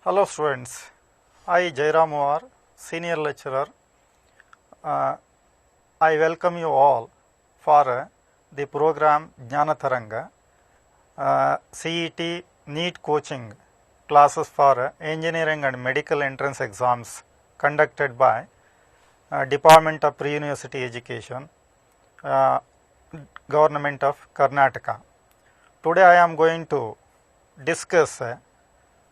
Hello students, I Jairam War, Senior Lecturer. I welcome you all for the program Jnanataranga, CET NEET coaching classes for engineering and medical entrance exams conducted by Department of Pre-University Education, Government of Karnataka. Today I am going to discuss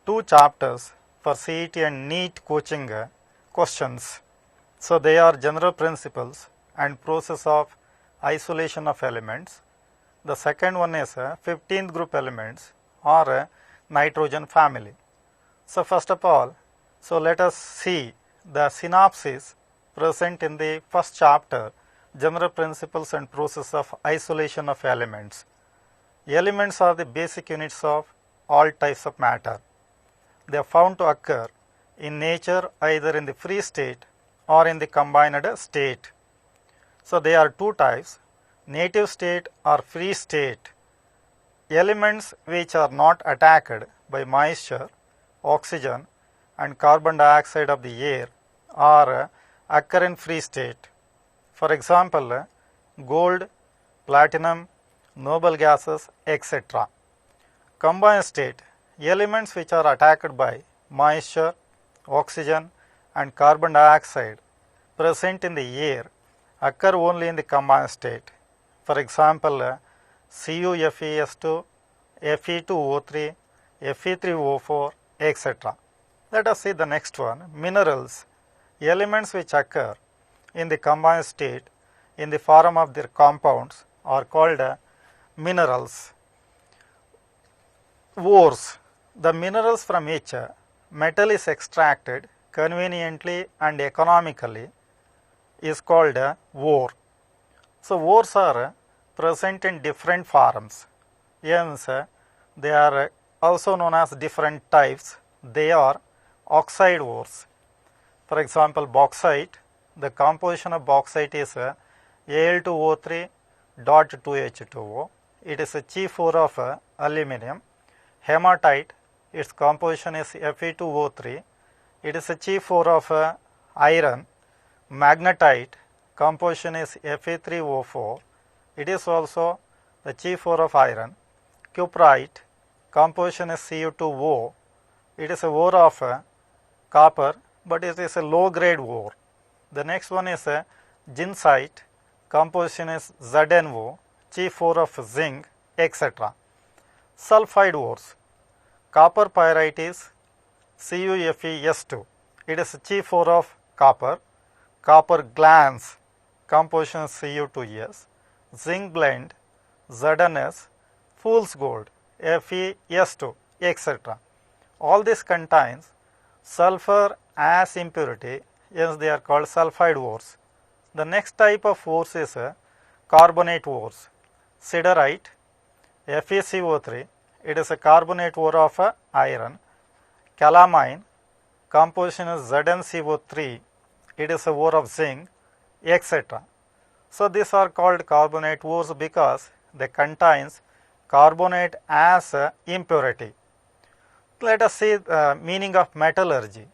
two chapters for CET and NEET coaching questions. So they are general principles and process of isolation of elements. The second one is 15th group elements or nitrogen family. So first of all, let us see the synopsis present in the first chapter, general principles and process of isolation of elements. Elements are the basic units of all types of matter. They are found to occur in nature either in the free state or in the combined state. So they are two types, native state or free state. Elements which are not attacked by moisture, oxygen and carbon dioxide of the air are occur in free state. For example, gold, platinum, noble gases, etc. Combined state, elements which are attacked by moisture, oxygen and carbon dioxide present in the air occur only in the combined state. For example, CuFeS2, Fe2O3, Fe3O4, etc. Let us see the next one, minerals. Elements which occur in the combined state in the form of their compounds are called minerals. Ores. The minerals from which metal is extracted conveniently and economically is called ore. So ores are present in different forms. Hence, they are also known as different types. They are oxide ores. For example, bauxite. The composition of bauxite is Al2O3 dot 2H2O. It is a chief ore of aluminum. Hematite, its composition is Fe2O3. It is a chief ore of iron. Magnetite, composition is Fe3O4. It is also the chief ore of iron. Cuprite, composition is Cu2O. It is a ore of copper, but it is a low grade ore. The next one is ginsite, composition is ZnO, chief ore of zinc, etc. Sulfide ores. Copper pyrite is CuFeS2. It is a chief ore of copper. Copper glans, composition is Cu2S. Zinc blende, ZnS, fool's gold, FeS2, etc. All this contains sulfur as impurity, hence they are called sulfide ores. The next type of ores is carbonate ores. Siderite, FeCO3, it is a carbonate ore of iron. Calamine, composition is ZnCO3, it is a ore of zinc, etc. So these are called carbonate ores because they contains carbonate as impurity. Let us see the meaning of metallurgy.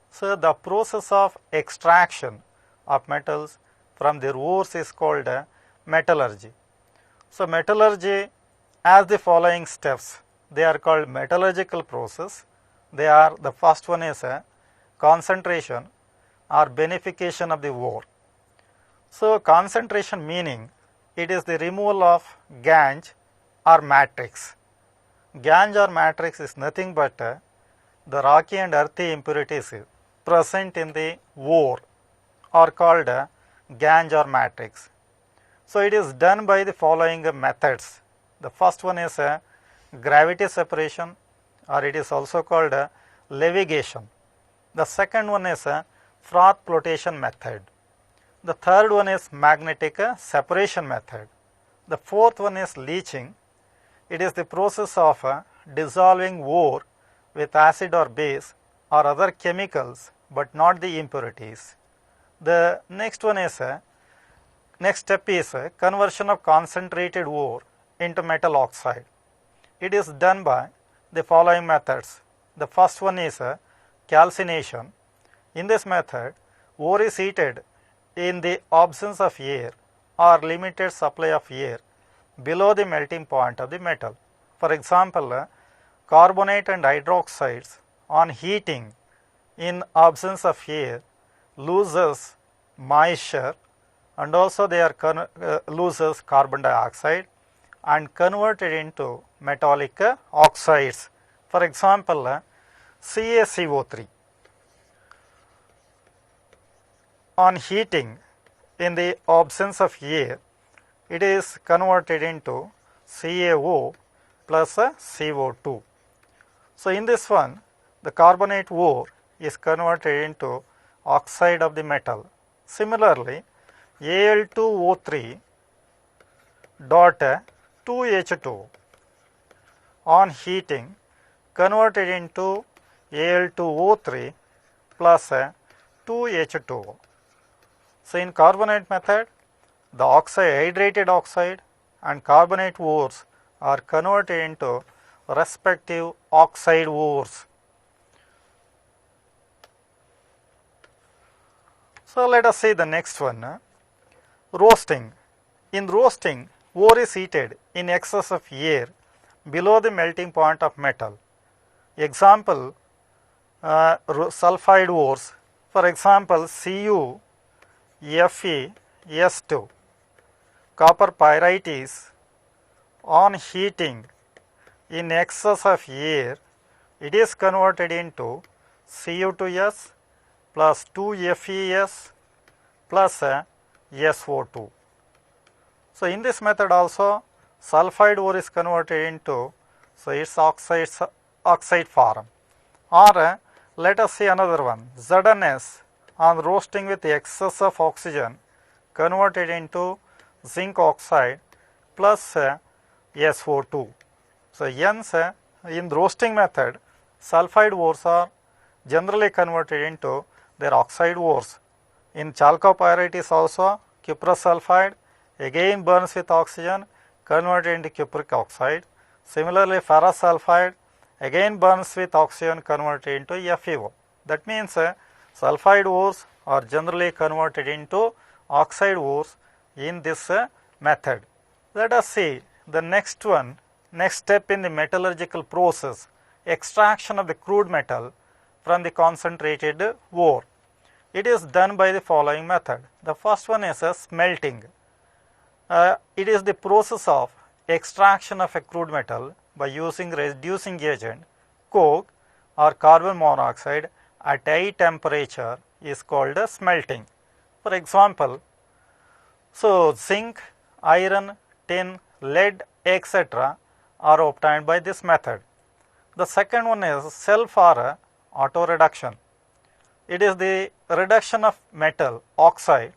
So the process of extraction of metals from their ores is called metallurgy. So metallurgy has the following steps. They are called metallurgical process. They are, the first one is concentration or beneficiation of the ore. So concentration meaning it is the removal of gangue or matrix. Gangue or matrix is nothing but the rocky and earthy impurities present in the ore are called gangue or matrix. So it is done by the following methods. The first one is gravity separation, or it is also called levitation. The second one is froth flotation method. The third one is magnetic separation method. The fourth one is leaching. It is the process of dissolving ore with acid or base or other chemicals, but not the impurities. The next one is next step is conversion of concentrated ore into metal oxide. It is done by the following methods. The first one is calcination. In this method, ore is heated in the absence of air or limited supply of air below the melting point of the metal. For example, carbonate and hydroxides on heating in absence of air loses moisture, and also they are loses carbon dioxide and converted into metallic oxides. For example, CaCO3 on heating in the absence of air, it is converted into CaO plus CO2. So in this one, the carbonate ore is converted into oxide of the metal. Similarly, Al2O3 dot 2H2 on heating converted into Al2O3 plus 2H2O. So in carbonate method, the oxide, hydrated oxide and carbonate ores are converted into respective oxide ores. So let us see the next one, roasting. In roasting, ore is heated in excess of air below the melting point of metal. Example, sulfide ores, for example, Cu, Fe, S2. Copper pyrite is on heating in excess of air, it is converted into Cu2S plus 2Fes plus SO2. So in this method also, sulfide ore is converted into, so its oxide form. Or let us see another one, ZnS on roasting with excess of oxygen converted into zinc oxide plus SO2. So hence in roasting method, sulfide ores are generally converted into their oxide ores. In chalcopyrite also, cuprous sulfide again burns with oxygen, converted into cupric oxide. Similarly, ferrous sulfide again burns with oxygen, converted into FeO. That means sulfide ores are generally converted into oxide ores in this method. Let us see the next one, next step in the metallurgical process, extraction of the crude metal from the concentrated ore. It is done by the following method. The first one is smelting. It is the process of extraction of a crude metal by using reducing agent, coke or carbon monoxide at high temperature is called smelting. For example, so zinc, iron, tin, lead, etc. are obtained by this method. The second one is self or auto reduction. It is the reduction of metal oxide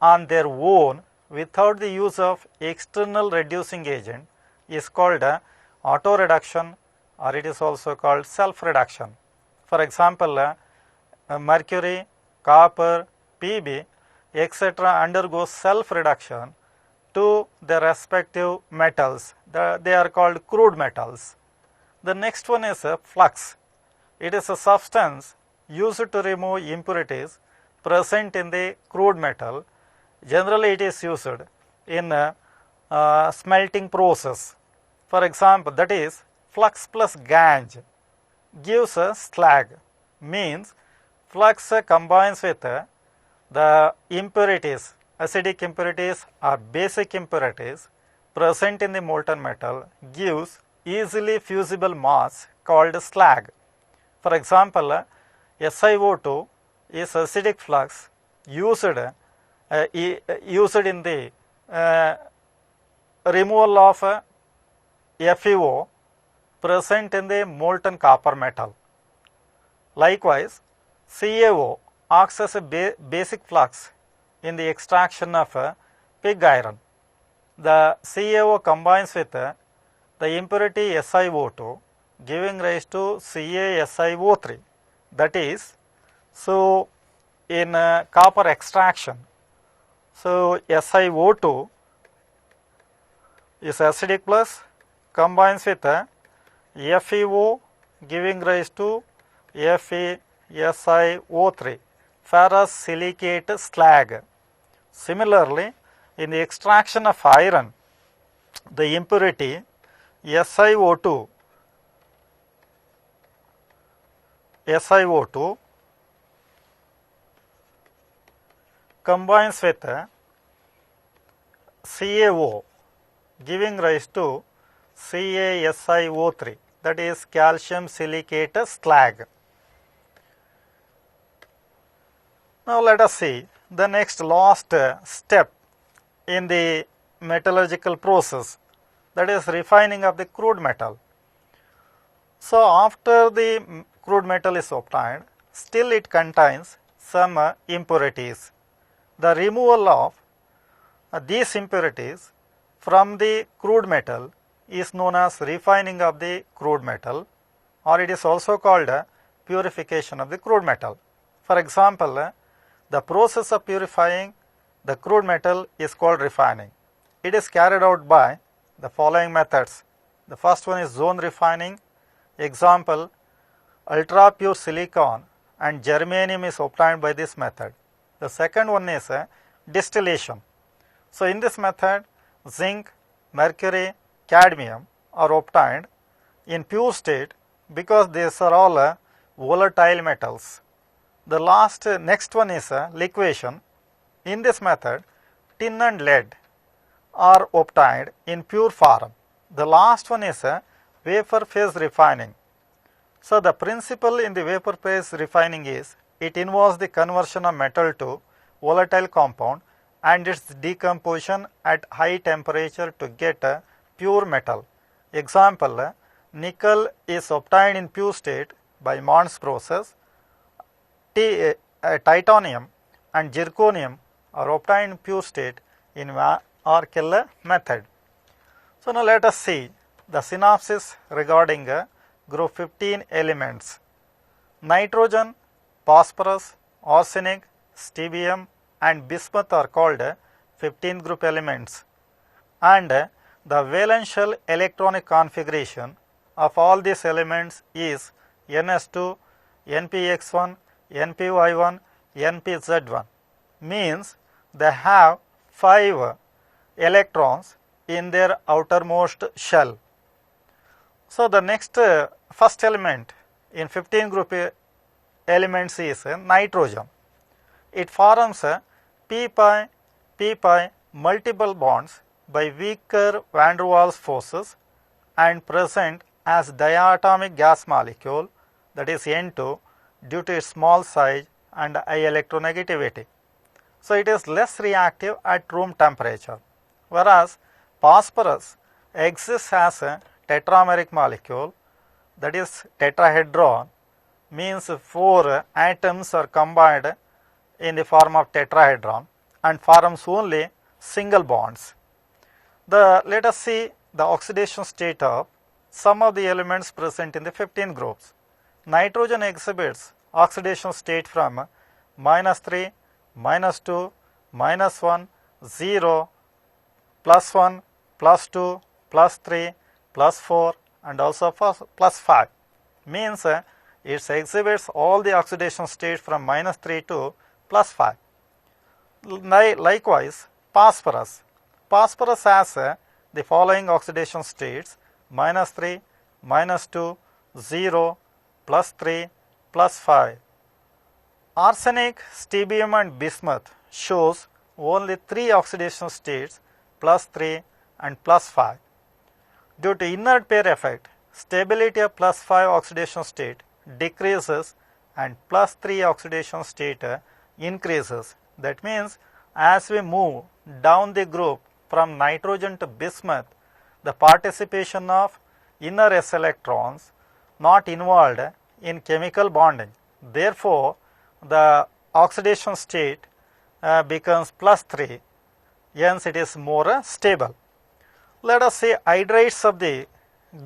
on their own without the use of external reducing agent is called auto reduction, or it is also called self reduction. For example, mercury, copper, Pb, etc. undergo self reduction to their respective metals. They are called crude metals. The next one is flux. It is a substance used to remove impurities present in the crude metal. Generally, it is used in smelting process. For example, that is flux plus gangue gives a slag, means flux combines with the impurities, acidic impurities or basic impurities present in the molten metal, gives easily fusible mass called slag. For example, SiO2 is acidic flux used in the removal of FeO present in the molten copper metal. Likewise, CaO acts as a basic flux in the extraction of pig iron. The CaO combines with the impurity SiO2, giving rise to CaSiO3. That is, so in copper extraction, so SiO2 is acidic plus, combines with FeO, giving rise to FeSiO3, ferrous silicate slag. Similarly, in the extraction of iron, the impurity SiO2 combines with CaO, giving rise to CaSiO3, that is calcium silicate slag. Now let us see the next last step in the metallurgical process, that is refining of the crude metal. So after the crude metal is obtained, still it contains some impurities. The removal of these impurities from the crude metal is known as refining of the crude metal, or it is also called purification of the crude metal. For example, the process of purifying the crude metal is called refining. It is carried out by the following methods. The first one is zone refining. Example, ultra pure silicon and germanium is obtained by this method. The second one is distillation. So in this method, zinc, mercury, cadmium are obtained in pure state because these are all volatile metals. The next one is liquefaction. In this method, tin and lead are obtained in pure form. The last one is vapor phase refining. So the principle in the vapor phase refining is it involves the conversion of metal to volatile compound and its decomposition at high temperature to get a pure metal. Example, nickel is obtained in pure state by Mons process. Titanium and zirconium are obtained in pure state in Van-Arkel method. So now let us see the synopsis regarding group 15 elements. Nitrogen, phosphorus, arsenic, stibbium and bismuth are called 15 group elements, and the valential electronic configuration of all these elements is NS2, NPX1, NPY1, NPZ1, means they have 5 electrons in their outermost shell. So the next first element in 15 group elements is nitrogen. It forms p-pi multiple bonds by weaker van der Waals forces and present as diatomic gas molecule, that is N2, due to its small size and high electronegativity. So it is less reactive at room temperature, whereas phosphorus exists as a tetrameric molecule, that is tetrahedron, means 4 atoms are combined in the form of tetrahedron and forms only single bonds. Let us see the oxidation state of some of the elements present in the 15 groups. Nitrogen exhibits oxidation state from -3, -2, -1, 0, +1, +2, +3, +4 and also +5, means it exhibits all the oxidation states from -3 to +5. Likewise, phosphorus has the following oxidation states: -3, -2, 0, +3, +5. Arsenic, stibbium and bismuth shows only 3 oxidation states, +3 and +5. Due to inert pair effect, stability of +5 oxidation state decreases and +3 oxidation state increases. That means as we move down the group from nitrogen to bismuth, the participation of inner s electrons not involved in chemical bonding. Therefore, the oxidation state becomes +3, hence it is more stable. Let us say hydrates of the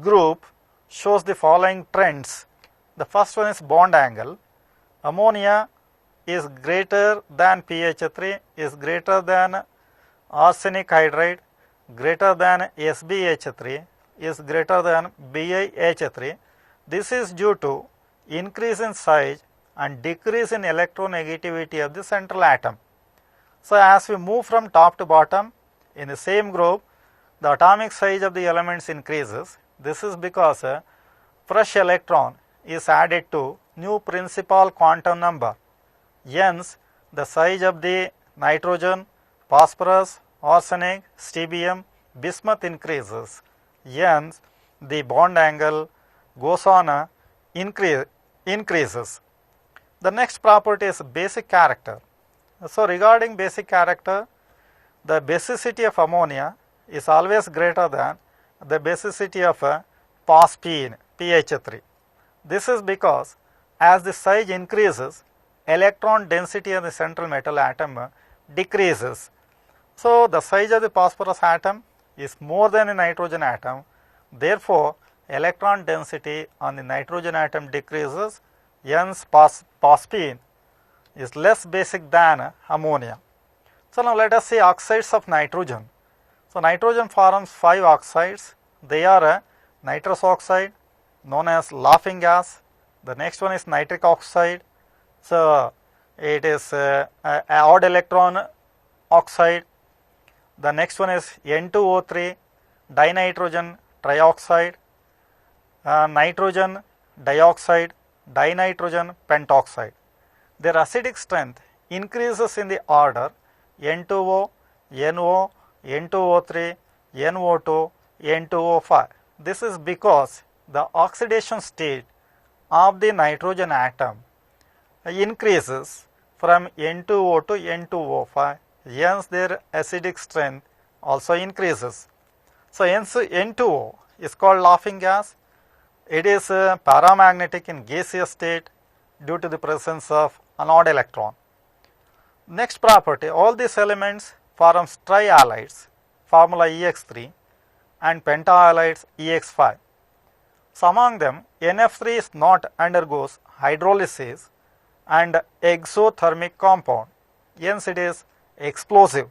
group shows the following trends. The first one is bond angle. Ammonia is greater than PH3, is greater than arsenic hydride, greater than SbH3, is greater than BiH3. This is due to increase in size and decrease in electronegativity of the central atom. So, as we move from top to bottom in the same group, the atomic size of the elements increases. This is because a fresh electron is added to new principal quantum number. Hence, the size of the nitrogen, phosphorus, arsenic, strontium, bismuth increases. Hence, the bond angle goes on increases. The next property is basic character. So, regarding basic character, the basicity of ammonia is always greater than the basicity of phosphine PH3. This is because as the size increases, electron density of the central metal atom decreases. So, the size of the phosphorus atom is more than the nitrogen atom. Therefore, electron density on the nitrogen atom decreases. Hence, phosphine is less basic than ammonia. So, now let us see oxides of nitrogen. So, nitrogen forms 5 oxides. They are nitrous oxide, known as laughing gas. The next one is nitric oxide. So, it is odd electron oxide. The next one is N2O3, dinitrogen trioxide, nitrogen dioxide, dinitrogen pentoxide. Their acidic strength increases in the order N2O, NO, N2O3, NO2, N2O5. This is because the oxidation state of the nitrogen atom increases from N2O to N2O5. Hence, their acidic strength also increases. So, hence N2O is called laughing gas. It is paramagnetic in gaseous state due to the presence of an odd electron. Next property, all these elements form trihalides, formula EX3, and pentahalides EX5. So, among them NF3 is not undergoes hydrolysis and exothermic compound, hence it is explosive.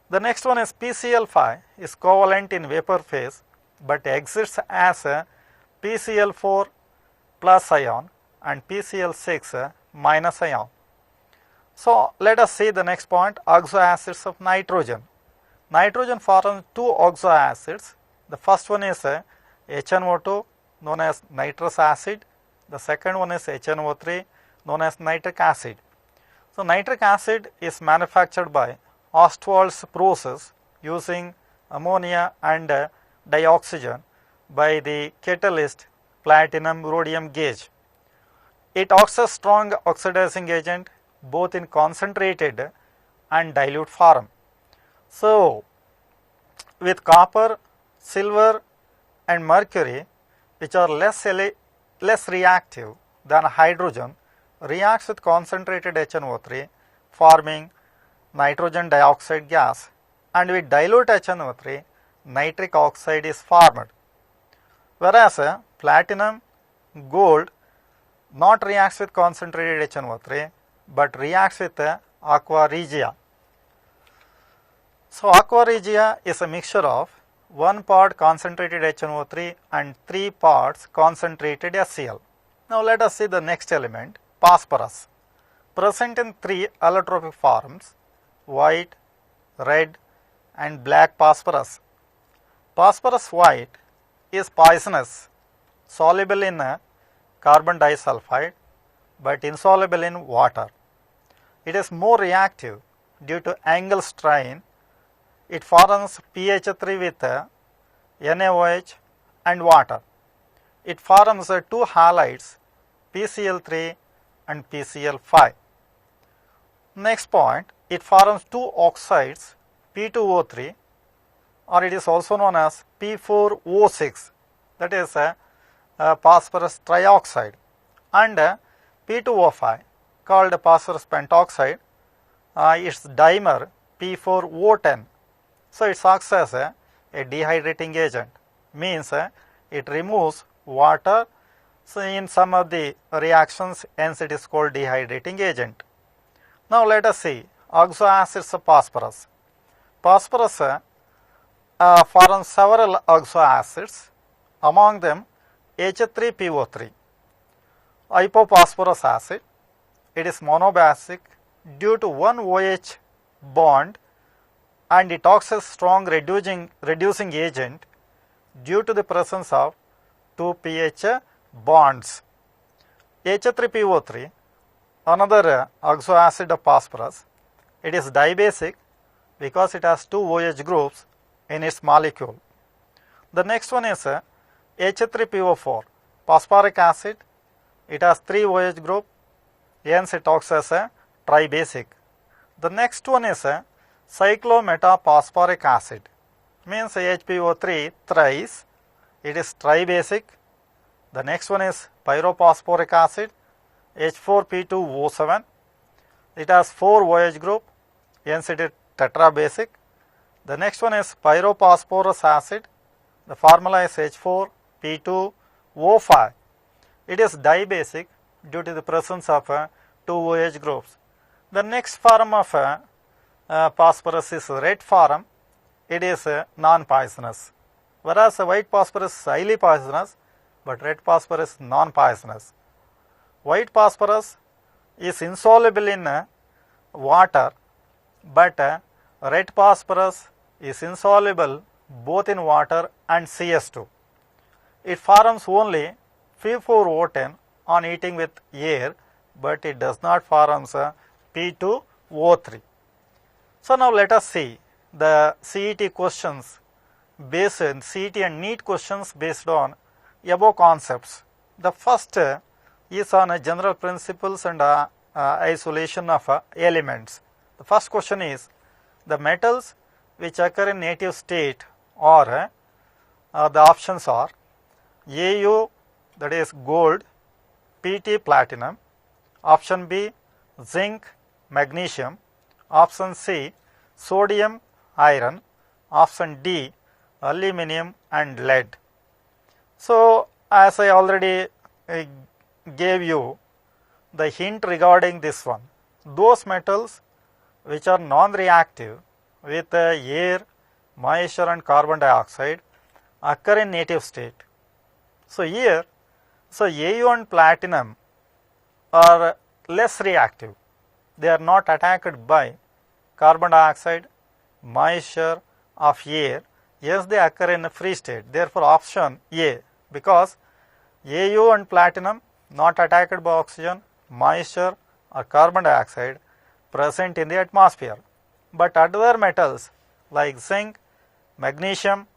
The next one is PCl5 is covalent in vapor phase, but exists as a PCl4 plus ion and PCl6 minus ion. So, let us see the next point, oxoacids of nitrogen. Nitrogen forms 2 oxoacids. The first one is HNO2, known as nitrous acid. The second one is HNO3, known as nitric acid. So, nitric acid is manufactured by Ostwald's process using ammonia and dioxygen by the catalyst platinum rhodium gauge. It acts as strong oxidizing agent both in concentrated and dilute form. So, with copper, silver and mercury, which are less reactive than hydrogen, reacts with concentrated HNO3 forming nitrogen dioxide gas, and with dilute HNO3 nitric oxide is formed. Whereas platinum, gold not reacts with concentrated HNO3 but reacts with aqua regia. So, aqua regia is a mixture of 1 part concentrated HNO3 and 3 parts concentrated HCl. Now, let us see the next element, phosphorus, present in 3 allotropic forms, white, red and black phosphorus. Phosphorus white is poisonous, soluble in carbon disulfide but insoluble in water. It is more reactive due to angle strain. It forms PH3 with NaOH and water. It forms 2 halides, PCl3 and PCl5. Next point, it forms 2 oxides, P2O3, or it is also known as P4O6, that is phosphorus trioxide, and P2O5 called phosphorus pentoxide, its dimer P4O10. So, it acts as a dehydrating agent, means it removes water. So, in some of the reactions, hence it is called dehydrating agent. Now, let us see oxoacids of phosphorus. Phosphorus forms several oxoacids. Among them, H3PO3, hypophosphorus acid. It is monobasic due to one OH bond, and it acts as strong reducing agent due to the presence of two pH bonds. H3PO3, another oxo acid of phosphorus. It is dibasic because it has two OH groups in its molecule. The next one is H3PO4, phosphoric acid. It has three OH group, hence it acts as a tribasic. The next one is cyclometaphosphoric acid, means HPO3 thrice, it is tribasic. The next one is pyrophosphoric acid, H4P2O7. It has four OH group, hence it is tetrabasic. The next one is pyrophosphorus acid. The formula is H4P2O5. It is dibasic due to the presence of two OH groups. The next form of phosphorus is red form. It is non-poisonous. Whereas white phosphorus is highly poisonous, but red phosphorus is non-poisonous. White phosphorus is insoluble in water, but red phosphorus is insoluble both in water and CS2. It forms only P4O10 on heating with air, but it does not form P2O3. So now let us see the CET questions based on CET and NEET questions based on above concepts. The first is on general principles and isolation of elements. The first question is, the metals which occur in native state are, the options are Au, that is gold, Pt platinum, option B zinc, magnesium, option C sodium, iron, option D aluminum and lead. So as I already gave you the hint regarding this one, those metals which are non-reactive with air, moisture and carbon dioxide occur in native state. So here, Au and platinum are less reactive. They are not attacked by carbon dioxide, moisture of air. Yes, they occur in a free state. Therefore, option A, because Au and platinum not attacked by oxygen, moisture or carbon dioxide present in the atmosphere. But other metals like zinc, magnesium,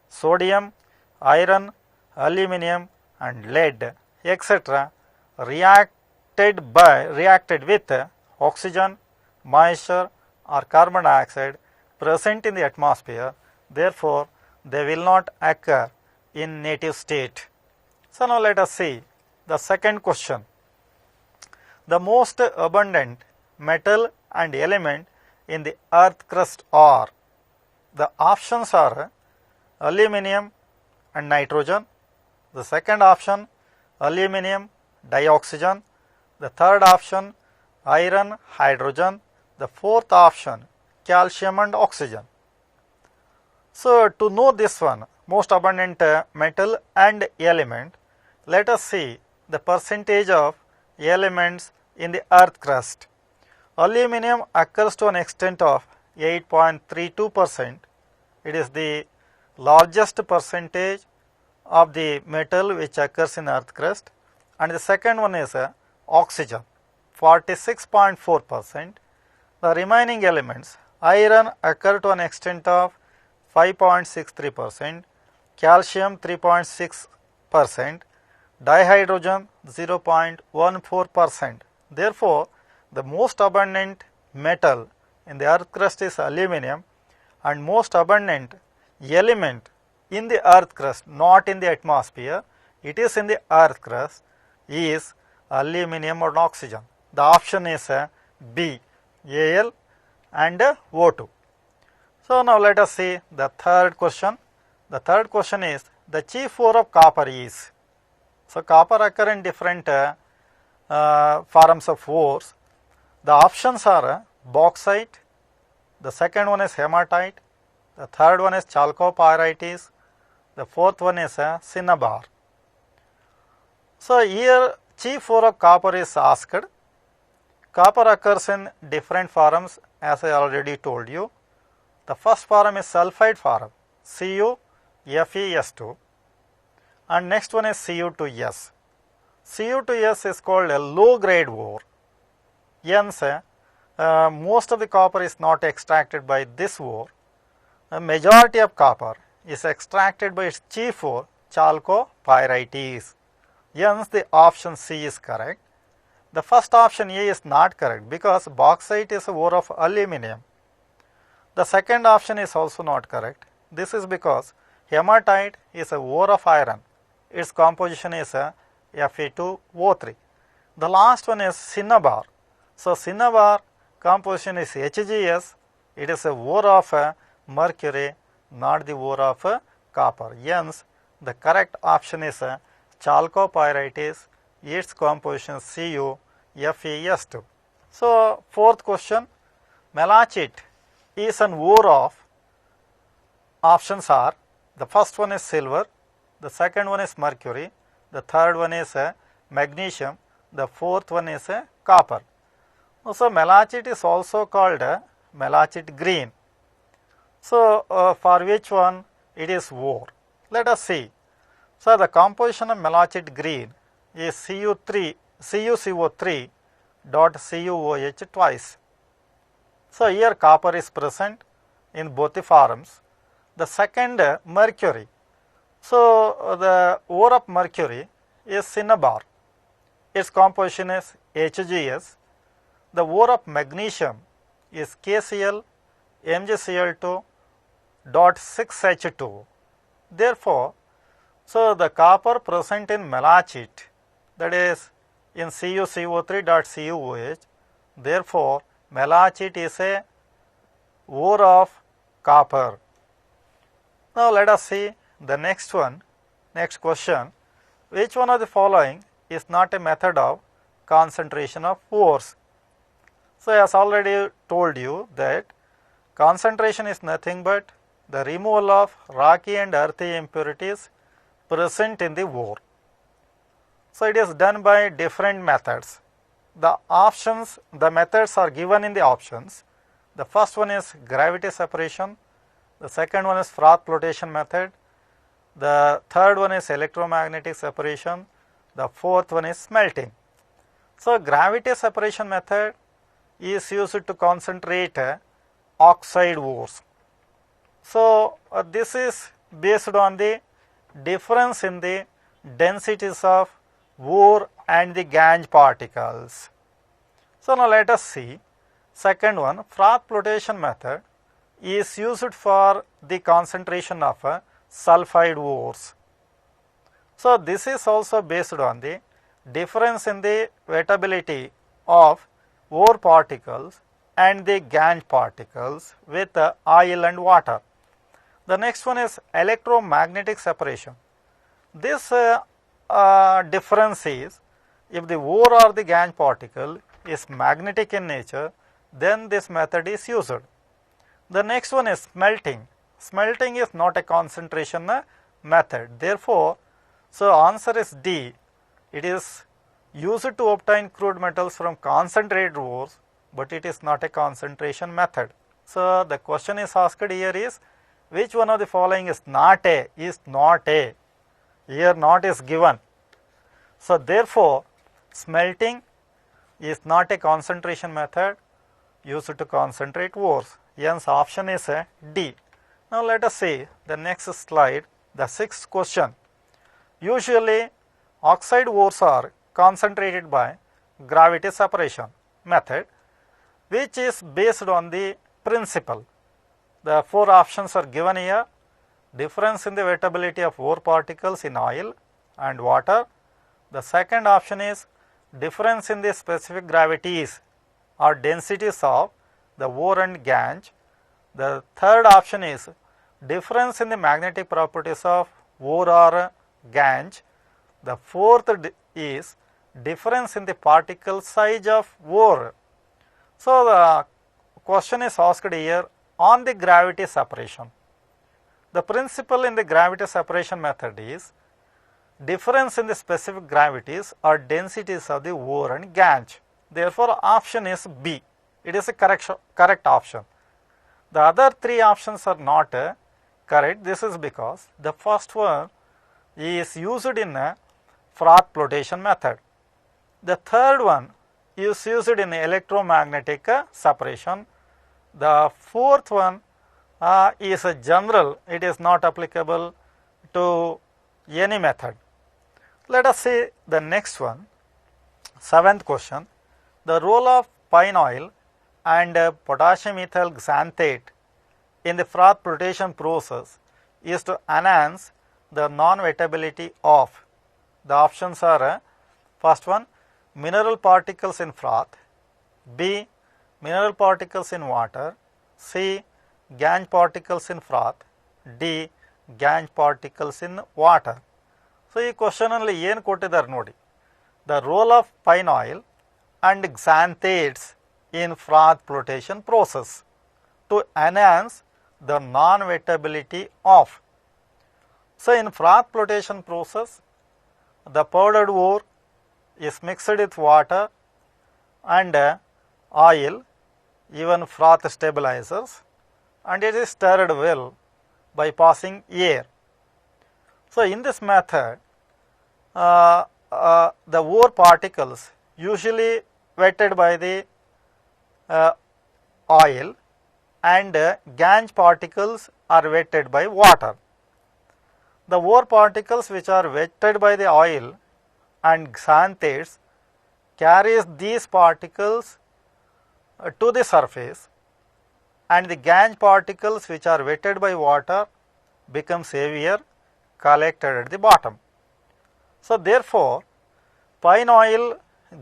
sodium, iron, aluminum and lead, etc. reacted with oxygen, moisture or carbon dioxide present in the atmosphere. Therefore, they will not occur in native state. So now let us see the second question. The most abundant metal and element in the earth crust are, the options are aluminum and nitrogen. The second option aluminum dioxygen. The third option iron hydrogen. The fourth option calcium and oxygen. So to know this one, most abundant metal and element, let us see the percentage of elements in the earth crust. Aluminum occurs to an extent of 8.32%. It is the largest percentage of the metal which occurs in earth crust. And the second one is oxygen, 46.4%. The remaining elements, iron occur to an extent of 5.63%, calcium 3.6%, dihydrogen 0.14%. Therefore, the most abundant metal in the earth crust is aluminum, and most abundant element in the earth crust, not in the atmosphere, it is in the earth crust, is aluminum or oxygen. The option is B, Al and O2. So now let us see the third question. The third question is, the chief ore of copper is. So copper occur in different forms of ores. The options are bauxite, the second one is hematite, the third one is chalcopyrite, the fourth one is cinnabar. So here chief ore of copper is asked. Copper occurs in different forms as I already told you. The first form is sulfide form, CuFeS2, and next one is Cu2S. Cu2S is called a low grade ore. Hence, most of the copper is not extracted by this ore. A majority of copper is extracted by its chief ore, chalcopyrites. Hence, the option C is correct. The first option A is not correct because bauxite is a ore of aluminum. The second option is also not correct. This is because hematite is a ore of iron. Its composition is a Fe2O3. The last one is cinnabar. So cinnabar composition is HGS. It is a ore of mercury, not the ore of copper. Hence, the correct option is chalcopyrites. Its composition CuFeS2. So fourth question, malachite is an ore of, options are, the first one is silver, the second one is mercury, the third one is magnesium, the fourth one is copper. So malachite is also called malachite green. So for which one it is ore? Let us see. So the composition of malachite green is CuCO3 dot CuOH twice. So here copper is present in both the forms. The second, mercury. So the ore of mercury is cinnabar. Its composition is HGS. The ore of magnesium is KCl MgCl2 dot 6H2. Therefore, so the copper present in malachite, that is in CuCO3 dot CuOH, therefore malachite is a ore of copper. Now let us see the next one. Next question, which one of the following is not a method of concentration of ores? So as already told you that concentration is nothing but the removal of rocky and earthy impurities present in the ore. So it is done by different methods. The options, the methods are given in the options. The first one is gravity separation, the second one is froth flotation method, the third one is electromagnetic separation, the fourth one is smelting. So gravity separation method is used to concentrate oxide ores. So this is based on the difference in the densities of ore and the gangue particles. So now let us see. Second one, froth flotation method is used for the concentration of sulfide ores. So this is also based on the difference in the wettability of ore particles and the gangue particles with oil and water. The next one is electromagnetic separation. This difference is, if the ore or the gangue particle is magnetic in nature, then this method is used. The next one is smelting. Smelting is not a concentration method. Therefore, so answer is D. It is used to obtain crude metals from concentrated ores, but it is not a concentration method. So the question is asked here is, which one of the following is not A? Is not A. Here not is given. So therefore, smelting is not a concentration method used to concentrate ores. Hence option is D. Now let us see the next slide, the sixth question. Usually oxide ores are concentrated by gravity separation method, which is based on the principle. The four options are given here. Difference in the wettability of ore particles in oil and water. The second option is difference in the specific gravities or densities of the ore and gangue. The third option is difference in the magnetic properties of ore or gangue. The fourth is difference in the particle size of ore. So the question is asked here on the gravity separation. The principle in the gravity separation method is, difference in the specific gravities or densities of the ore and gangue. Therefore, option is B. It is a correct option. The other three options are not correct. This is because the first one is used in a froth flotation method. The third one is used in electromagnetic separation. The fourth one is a general. It is not applicable to any method. Let us see the next one. Seventh question. The role of pine oil and potassium ethyl xanthate in the froth flotation process is to enhance the non-wettability of. The options are first one, mineral particles in froth, B, mineral particles in water, C, gangue particles in froth, D, gangue particles in water. So, ಈ question ಅಲ್ಲಿ ಏನು ಕೊಟ್ಟಿದ್ದಾರೆ ನೋಡಿ. The role of pine oil and xanthates in froth flotation process to enhance the non-wettability of. So, in froth flotation process, the powdered ore is mixed with water and oil, even froth stabilizers, and it is stirred well by passing air. So, in this method, the ore particles usually wetted by the oil and gangue particles are wetted by water. The ore particles which are wetted by the oil and xanthates carries these particles to the surface, and the gangue particles which are wetted by water becomes heavier, collected at the bottom. So, therefore, pine oil,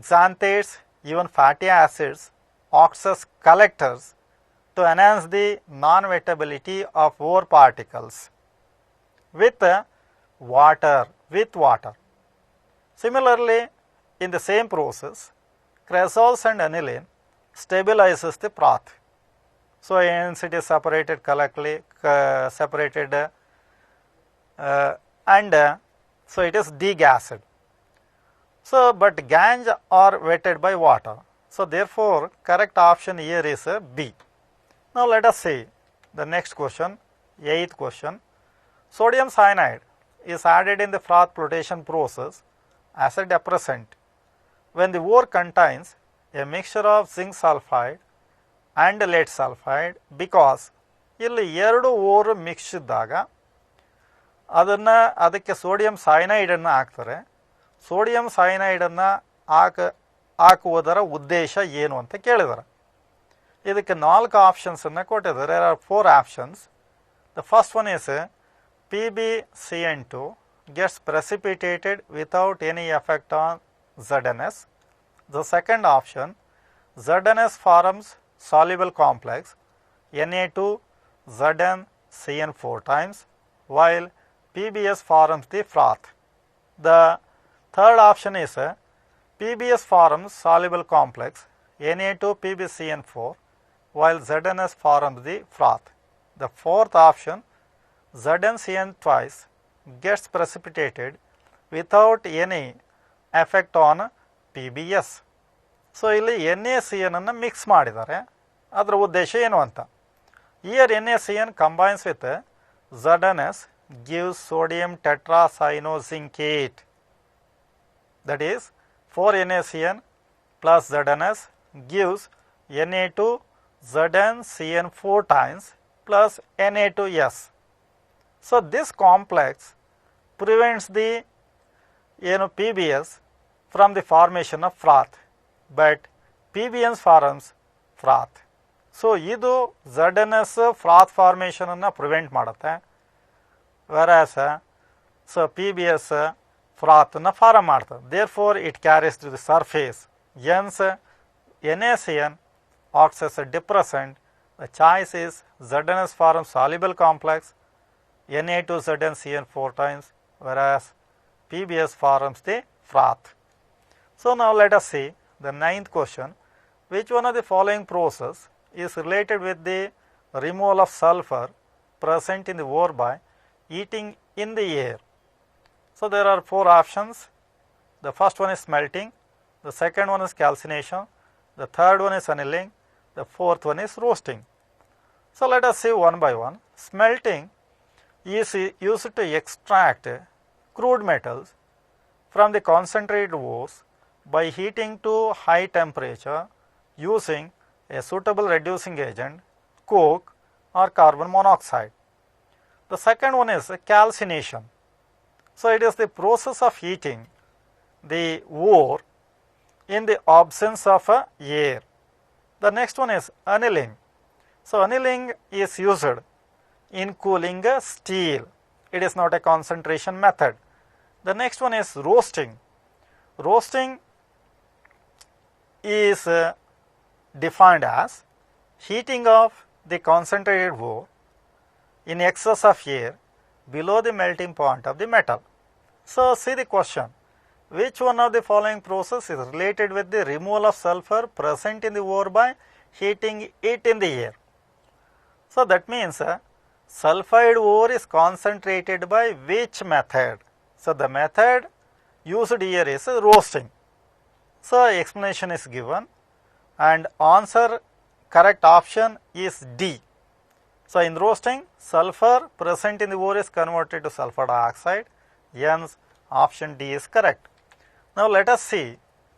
xanthates, even fatty acids acts as collectors to enhance the non-wettability of ore particles with water. Similarly, in the same process, cresols and aniline stabilizes the froth. So, hence it is separated correctly, and so it is degassed. So, but gangue are wetted by water. So, therefore, correct option here is B. Now, let us see the next question, 8th question. Sodium cyanide is added in the froth flotation process as a depressant when the ore contains a mixture of zinc sulfide and lead sulfide, because ಇಲ್ಲಿ ಎರಡು or mix ಇದ್ದಾಗ ಅದಕ್ಕೆ sodium ಸೈನೈಡನ್ನು ಹಾಕ್ತಾರೆ. Sodium ಸೈನೈಡನ್ನು ಹಾಕುವುದರ ಉದ್ದೇಶ ಏನು ಅಂತ ಕೇಳಿದ್ದಾರೆ. ಇದಕ್ಕೆ 4 ಆಪ್ಷನ್ಸನ್ನು ಕೊಟ್ಟಿದ್ದಾರೆ. there are 4 options. The first one is PbCN2 gets precipitated without any effect on ZnS. The second option, ZnS forms soluble complex Na2ZnCN4 times, while PbS forms the froth. The third option is PbS forms soluble complex Na2PbCN4, while ZnS forms the froth. The fourth option, ZnCN twice gets precipitated without any effect on PbS. So ಇಲ್ಲಿ NaCN ಅನ್ನು mix ಮಾಡಿದ್ದಾರೆ. ಅದರ ಉದ್ದೇಶ ಏನು ಅಂತ. Here NaCN combines with ZnS gives sodium tetracyanozincate. That is 4NaCN plus ZnS gives Na2ZnCN4 times plus Na2S. So this complex prevents the PbS from the formation of froth, but PbS forms froth. So ಇದು ZnS froth formation ಅನ್ನು prevent ಮಾಡುತ್ತೆ, whereas so PbS froth ಅನ್ನು form ಮಾಡ್ತದೆ. therefore it carries to the surface. hence NaCN acts as a depressant. The choice is ZnS forms soluble complex Na2ZnCN4 times, whereas PbS forms the froth. So now let us see the 9th question. Which one of the following process is related with the removal of sulfur present in the ore by heating in the air? So there are four options. The first one is smelting, the second one is calcination, the third one is annealing, the fourth one is roasting. So let us see one by one. Smelting is used to extract crude metals from the concentrated ores by heating to high temperature using a suitable reducing agent, coke or carbon monoxide. The second one is calcination. So it is the process of heating the ore in the absence of air. The next one is annealing. So annealing is used in cooling steel. It is not a concentration method. The next one is roasting. Roasting is defined as heating of the concentrated ore in excess of air below the melting point of the metal. So see the question. Which one of the following process is related with the removal of sulfur present in the ore by heating it in the air? So that means sulfide ore is concentrated by which method? So the method used here is roasting. So explanation is given and answer correct option is D. So in roasting, sulfur present in the ore is converted to sulfur dioxide, hence option D is correct. Now let us see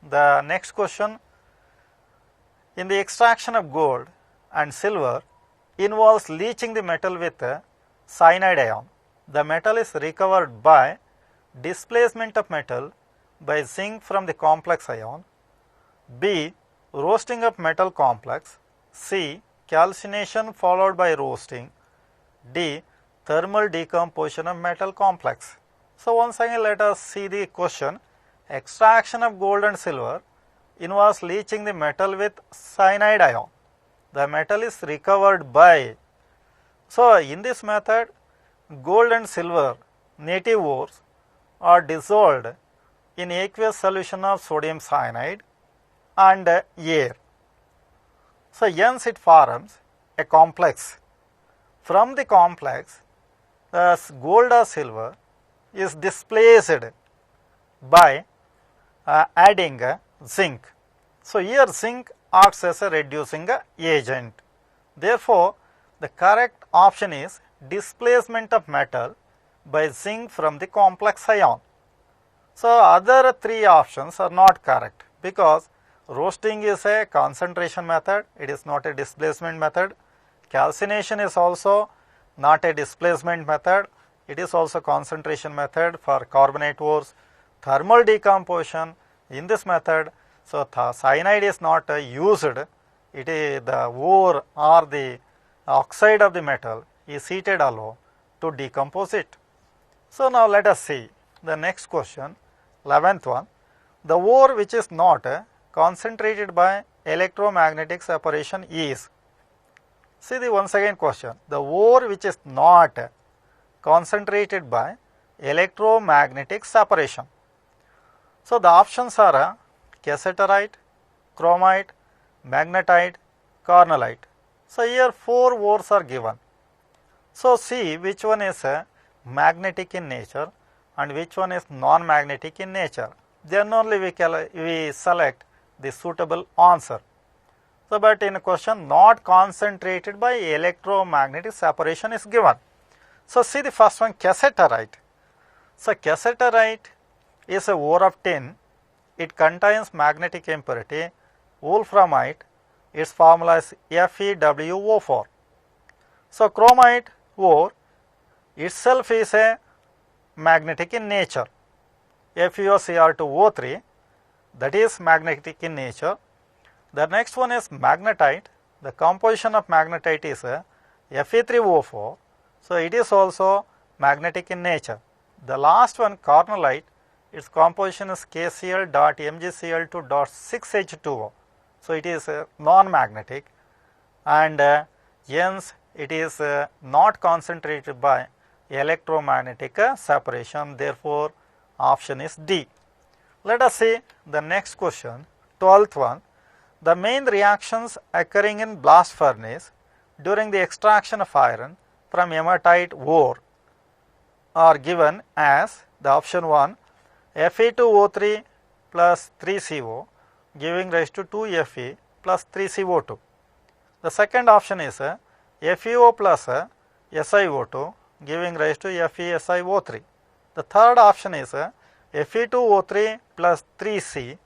the next question. In the extraction of gold and silver involves leaching the metal with cyanide ion. The metal is recovered by displacement of metal by zinc from the complex ion. B. Roasting of metal complex. C. Calcination followed by roasting. D. Thermal decomposition of metal complex. So once again let us see the question. Extraction of gold and silver involves leaching the metal with cyanide ion. The metal is recovered by. So in this method, gold and silver native ores are dissolved in aqueous solution of sodium cyanide and air. So hence it forms a complex. From the complex, the gold or silver is displaced by adding zinc. So here zinc acts as a reducing agent. Therefore, the correct option is displacement of metal by zinc from the complex ion. So other three options are not correct because roasting is a concentration method, it is not a displacement method. Calcination is also not a displacement method, it is also concentration method for carbonate ores. Thermal decomposition in this method, so cyanide is not used, it is the ore or the oxide of the metal is heated alone to decompose it. So now let us see the next question, 11th one. The ore which is not concentrated by electromagnetic separation is. See the once again question. The ore which is not concentrated by electromagnetic separation. So the options are cassiterite, chromite, magnetite, cornellite. So here four ores are given. So see which one is magnetic in nature and which one is non-magnetic in nature. Then only we select the suitable answer. So but in a question not concentrated by electromagnetic separation is given. So see the first one, cassiterite. So cassiterite is a ore of tin. It contains magnetic impurity wolframite. Its formula is FeWO4. So chromite ore itself is a magnetic in nature. FeOCr2O3, that is magnetic in nature. The next one is magnetite. The composition of magnetite is Fe3O4. So it is also magnetic in nature. The last one, cornellite, its composition is KCl.MgCl2.6H2O. So it is non-magnetic and hence it is not concentrated by electromagnetic separation. Therefore, option is D. Let us see the next question, 12th one. The main reactions occurring in blast furnace during the extraction of iron from hematite ore are given as the option 1, Fe2O3 plus 3CO giving rise to 2Fe plus 3CO2. The second option is FeO plus SiO2 giving rise to FeSiO3. The third option is Fe2O3 plus 3C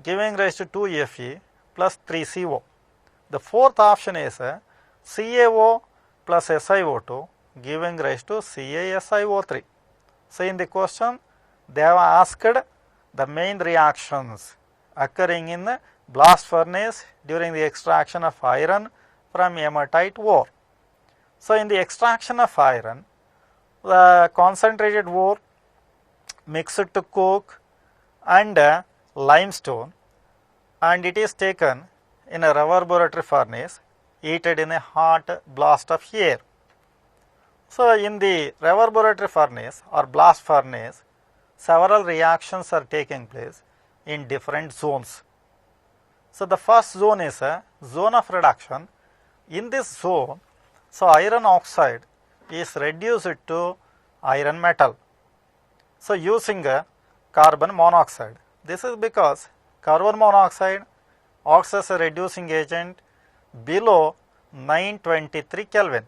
giving rise to 2Fe plus 3CO. The fourth option is CaO plus SiO2 giving rise to CaSiO3. So, in the question they have asked the main reactions occurring in the blast furnace during the extraction of iron from hematite ore. So, in the extraction of iron, the concentrated ore mixed to coke and limestone, and it is taken in a reverberatory furnace heated in a hot blast of air. So, in the reverberatory furnace or blast furnace, several reactions are taking place in different zones. So, the first zone is a zone of reduction. In this zone, so iron oxide is reduced to iron metal. So, using a carbon monoxide. This is because carbon monoxide acts as a reducing agent below 923 Kelvin.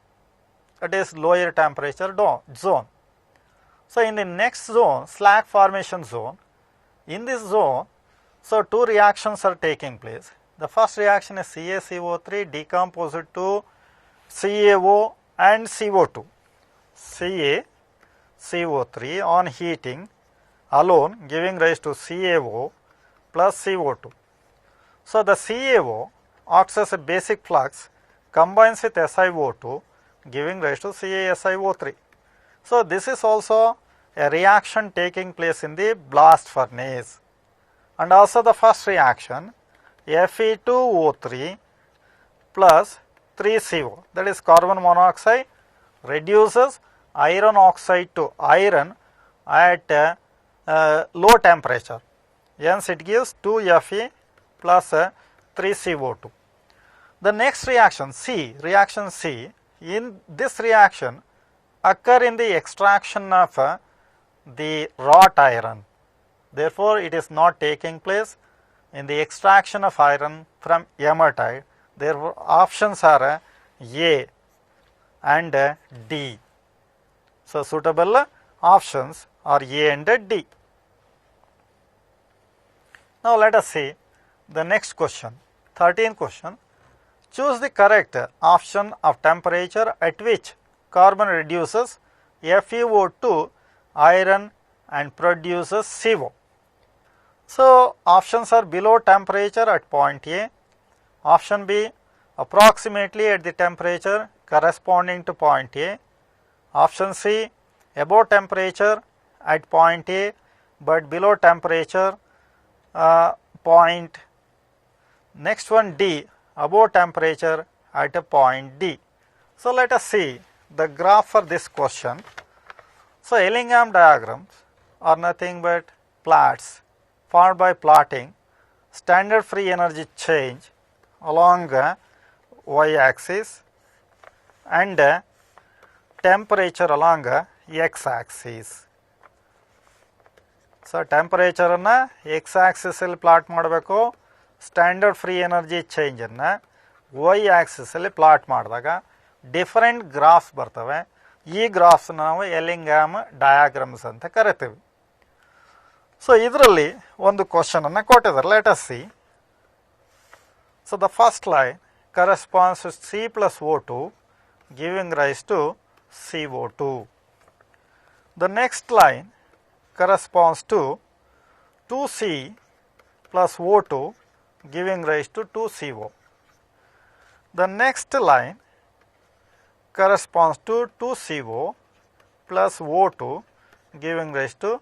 It is lower temperature zone. So, in the next zone, slag formation zone, in this zone, so two reactions are taking place. The first reaction is CaCO3 decomposed to CaO and CO2. CaCO3 on heating alone giving rise to CaO plus CO2. So, the CaO acts as a basic flux, combines with SiO2 giving rise to CaSiO3. So, this is also a reaction taking place in the blast furnace. And also the first reaction Fe2O3 plus 3CO, that is carbon monoxide, reduces iron oxide to iron at low temperature. Hence, it gives 2Fe plus 3CO2. The next reaction reaction C, in this reaction occur in the extraction of the wrought iron. Therefore, it is not taking place in the extraction of iron from hematite. Therefore, options are A and D. So, suitable options are A and D. Now, let us see the next question, 13th question. Choose the correct option of temperature at which carbon reduces FeO2 iron and produces CO. So, options are below temperature at point A, option B approximately at the temperature corresponding to point A, option C above temperature at point A but below temperature point. Next one D, above temperature at a point D. So, let us see the graph for this question. So, Ellingham diagrams are nothing but plots formed by plotting standard free energy change along y axis and temperature along x axis. So, temperature na x axis alli plot ಮಾಡಬೇಕು, standard free energy change ಅನ್ನು y axis ಅಲ್ಲಿ plot ಮಾಡಿದಾಗ different graphs ಬರ್ತವೆ. ಈ graphs ನಾವು ಎಲ್ಲಿಂಗ್ಹ್ಯಾಮ್ diagrams ಅಂತ ಕರಿತೀವಿ. So ಇದರಲ್ಲಿ ಒಂದು ಕ್ವಶನ್ ಅನ್ನು ಕೊಟ್ಟಿದ್ದಾರೆ. Let us see. So the first line corresponds to C plus O2 giving rise to CO2. The next line corresponds to 2C plus O2 giving rise to 2CO. The next line corresponds to 2CO plus O2 giving rise to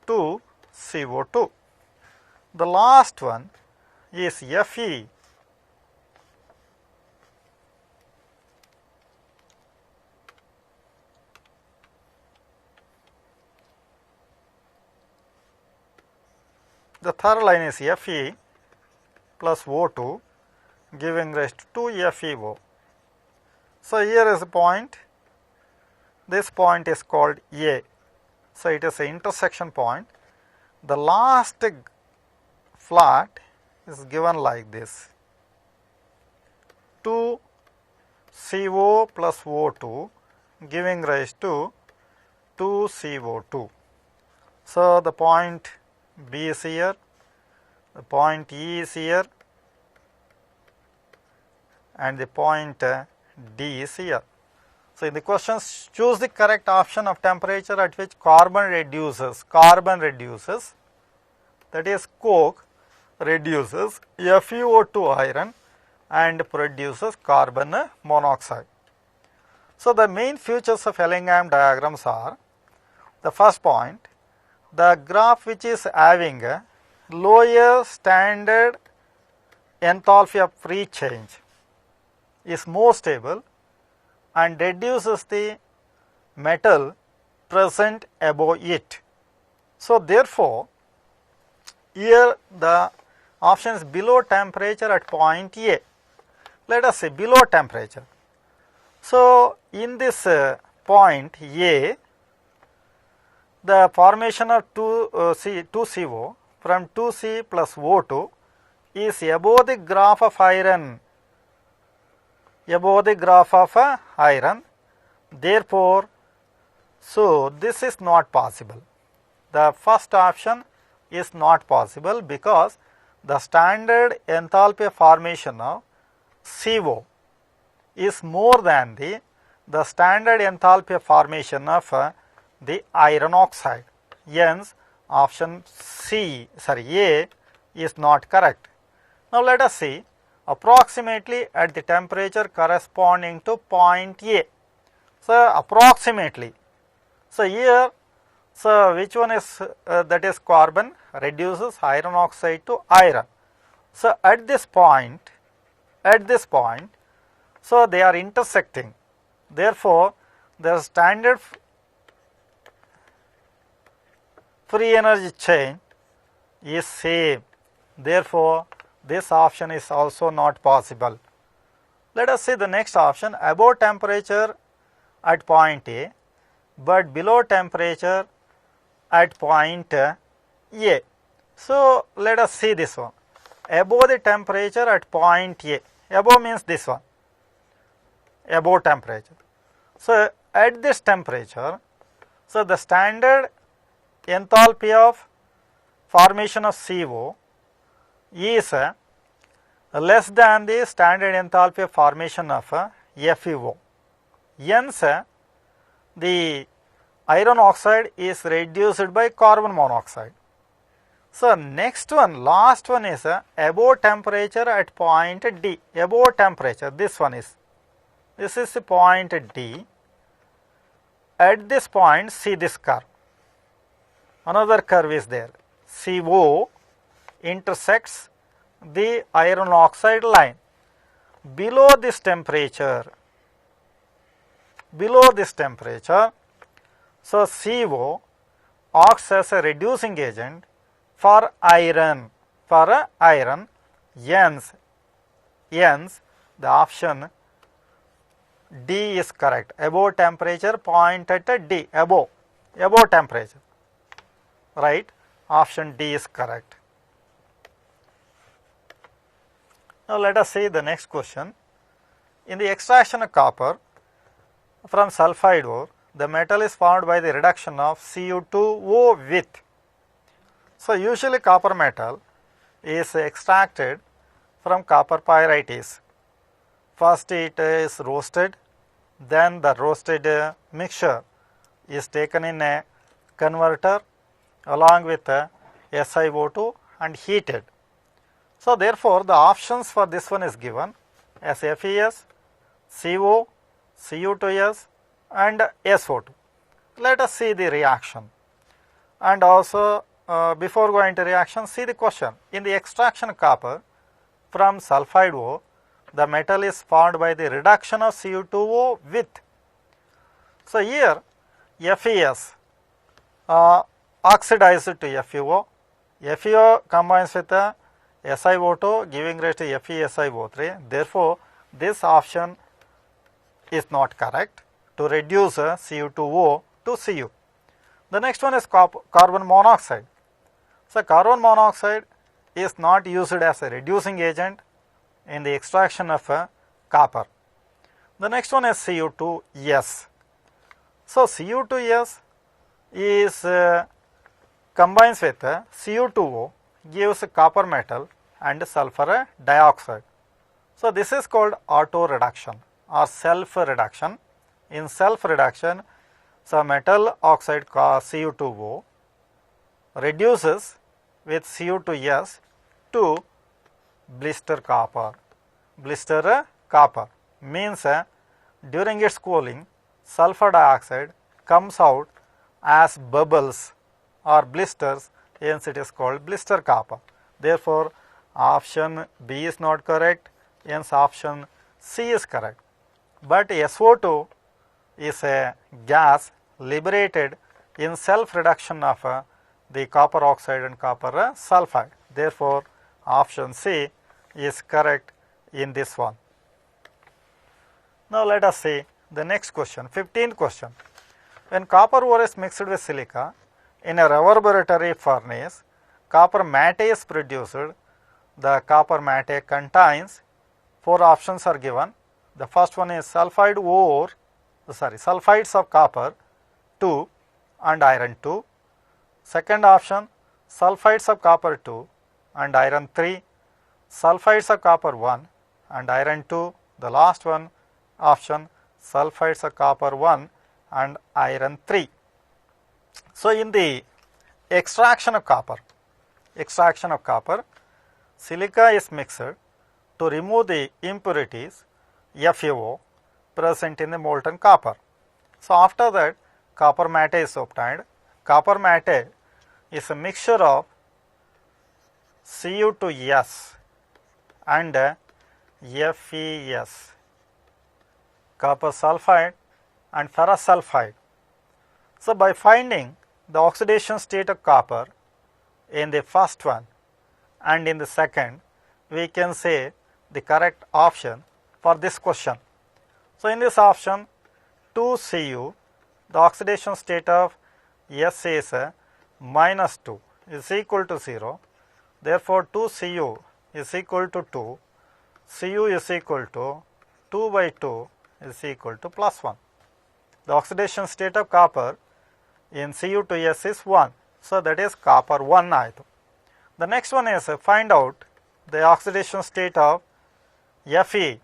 2CO2. The last one is Fe. The third line is Fe plus O2 giving rise to 2FeO. So, here is a point, this point is called A. So it is an intersection point. The last flat is given like this: 2CO plus O2 giving rise to 2CO2. So the point B is here, the point E is here, and the point D is here. So in the questions, choose the correct option of temperature at which carbon reduces, that is coke reduces FeO2 iron and produces carbon monoxide. So the main features of Ellingham diagrams are: the first point, the graph which is having a lower standard enthalpy of free change is more stable and reduces the metal present above it. So therefore, here the option is below temperature at point A. Let us say below temperature. So in this point A, the formation of 2CO from 2C plus O2 is above the graph of iron, therefore, so this is not possible. The first option is not possible because the standard enthalpy formation of CO is more than the standard enthalpy formation of the iron oxide. Hence, option A is not correct. Now let us see approximately at the temperature corresponding to point A. So approximately. So here, so which one is that is carbon reduces iron oxide to iron. So at this point, so they are intersecting. Therefore, the standard free energy chain is same. Therefore, this option is also not possible. Let us see the next option: above temperature at point A, but below temperature at point A. So let us see this one: above the temperature at point A. Above means this one, above temperature. So at this temperature, so the standard enthalpy of formation of CO is less than the standard enthalpy of formation of FeO. Hence, the iron oxide is reduced by carbon monoxide. So next one, last one is above temperature at point D. Above temperature, this is the point D. At this point, see this curve. Another curve is there. CO intersects the iron oxide line. Below this temperature, so CO acts as a reducing agent for iron, hence the option D is correct. Above temperature, point at D, above temperature, right? Option D is correct. Now let us see the next question. In the extraction of copper from sulphide ore, the metal is formed by the reduction of Cu2O with. So usually copper metal is extracted from copper pyrites. First it is roasted, then the roasted mixture is taken in a converter along with SiO2 and heated. So therefore, the options for this one is given as FeS, CO, Cu2S and SO2. Let us see the reaction, and also before going to reaction, see the question. In the extraction of copper from sulphide ore, the metal is formed by the reduction of Cu2O with. So here FeS oxidized to FeO. FeO combines with SiO2 giving rise to FeSiO3. Therefore, this option is not correct to reduce Cu2O to Cu. The next one is carbon monoxide. So carbon monoxide is not used as a reducing agent in the extraction of copper. The next one is Cu2S. So Cu2S is combines with Cu2O, gives copper metal and sulfur dioxide. So this is called auto reduction or self reduction. In self reduction, so metal oxide Cu2O reduces with Cu2S to blister copper. Blister copper means during its cooling, sulfur dioxide comes out as bubbles or blisters, hence it is called blister copper. Therefore, option B is not correct, hence option C is correct. But SO2 is a gas liberated in self reduction of the copper oxide and copper sulfide. Therefore, option C is correct in this one. Now, let us see the next question, 15th question. When copper ore is mixed with silica in a reverberatory furnace, copper matte is produced. The copper matte contains 4 options are given. The first one is sulfides of copper 2 and iron 2. Second option, sulfides of copper 2 and iron 3, sulfides of copper 1 and iron 2. The last one option, sulfides of copper 1 and iron 3. So in the extraction of copper, silica is mixed to remove the impurities FeO present in the molten copper. So after that, copper matte is obtained. Copper matte is a mixture of Cu2S and FeS, copper sulfide and ferrous sulfide. So by finding the oxidation state of copper in the first one and in the second, we can say the correct option for this question. So in this option 2Cu, the oxidation state of S is minus 2 is equal to 0. Therefore, 2Cu is equal to 2, Cu is equal to 2 by 2 is equal to plus 1. The oxidation state of copper in Cu2S is 1. So that is copper 1 ಆಯಿತು. The next one is find out the oxidation state of Fe.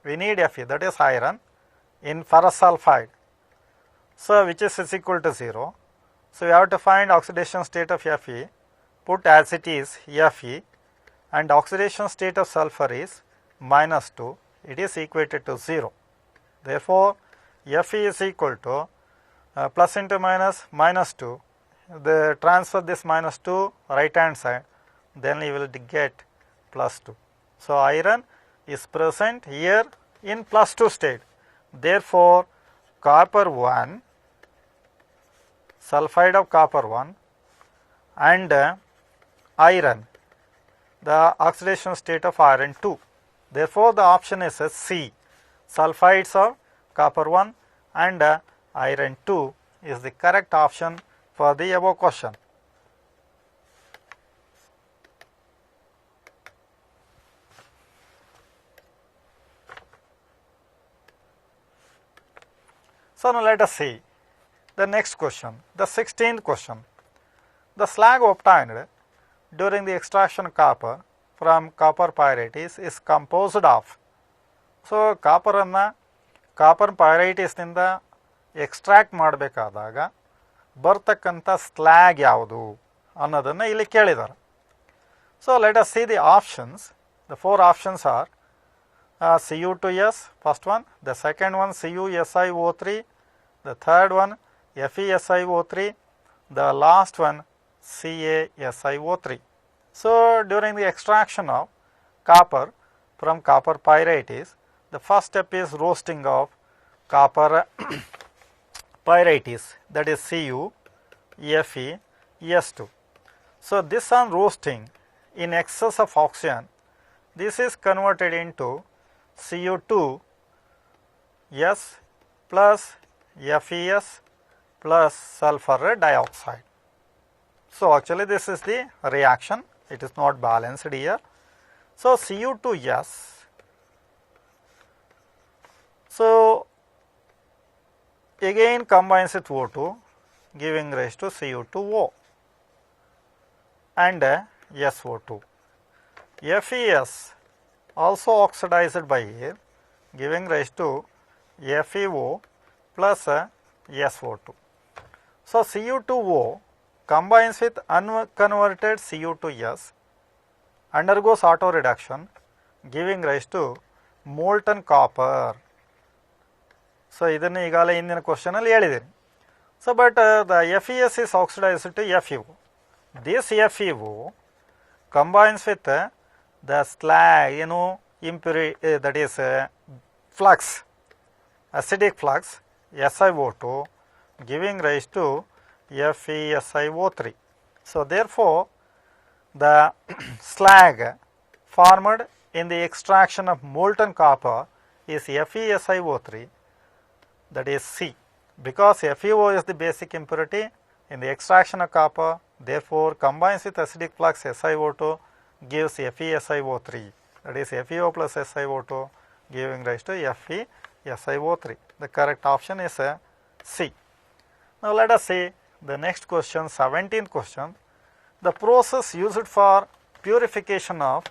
We need Fe, that is iron, in ferrous sulfide. So which is equal to 0. So we have to find oxidation state of Fe, put as it is Fe, and oxidation state of sulfur is minus 2, it is equated to 0. Therefore, Fe is equal to plus into minus minus 2. The transfer this minus 2 right hand side, then you will get plus 2. So iron is present here in plus 2 state. Therefore, copper 1, sulfide of copper 1 and iron, the oxidation state of iron 2. Therefore, the option is C, sulfides of copper 1 and iron 2 is the correct option for the above question. So now let us see the next question, the 16th question. The slag obtained during the extraction of copper from copper pyrites is composed of. So copper anna copper pyrites ನಿಂದ extract ಮಾಡಬೇಕಾದಾಗ ಬರ್ತಕ್ಕಂಥ slag ಯಾವುದು ಅನ್ನೋದನ್ನು ಇಲ್ಲಿ ಕೇಳಿದ್ದಾರೆ. So let us see the options. The 4 options are Cu2S, first one, the second one CuSiO3, the third one FeSiO3, the last one CaSiO3. So during the extraction of copper from copper pyrites, the first step is roasting of copper pyrites, that is Cu, Fe, S2. So this on roasting in excess of oxygen, this is converted into Cu2 S plus Fes plus sulfur dioxide. So actually this is the reaction, it is not balanced here. So Cu2S, so again combines with O2 giving rise to Cu2O and SO2. FeS also oxidized by air giving rise to FeO plus SO2. So Cu2O combines with unconverted Cu2S, undergoes auto reduction giving rise to molten copper. So ಇದನ್ನು ಈಗಾಗಲೇ ಇಂದಿನ question ಅಲ್ಲಿ ಹೇಳಿದ್ದೀನಿ. So but the FeS is oxidized to FeO. This FeO combines with the slag, impurity, that is flux, acidic flux SiO2 giving rise to FeSiO3. So therefore the slag formed in the extraction of molten copper is FeSiO3, that is C, because FeO is the basic impurity in the extraction of copper, therefore combines with acidic flux SiO2 gives FeSiO3, that is FeO plus SiO2 giving rise to FeSiO3. The correct option is C. Now let us see the next question, 17th question. The process used for purification of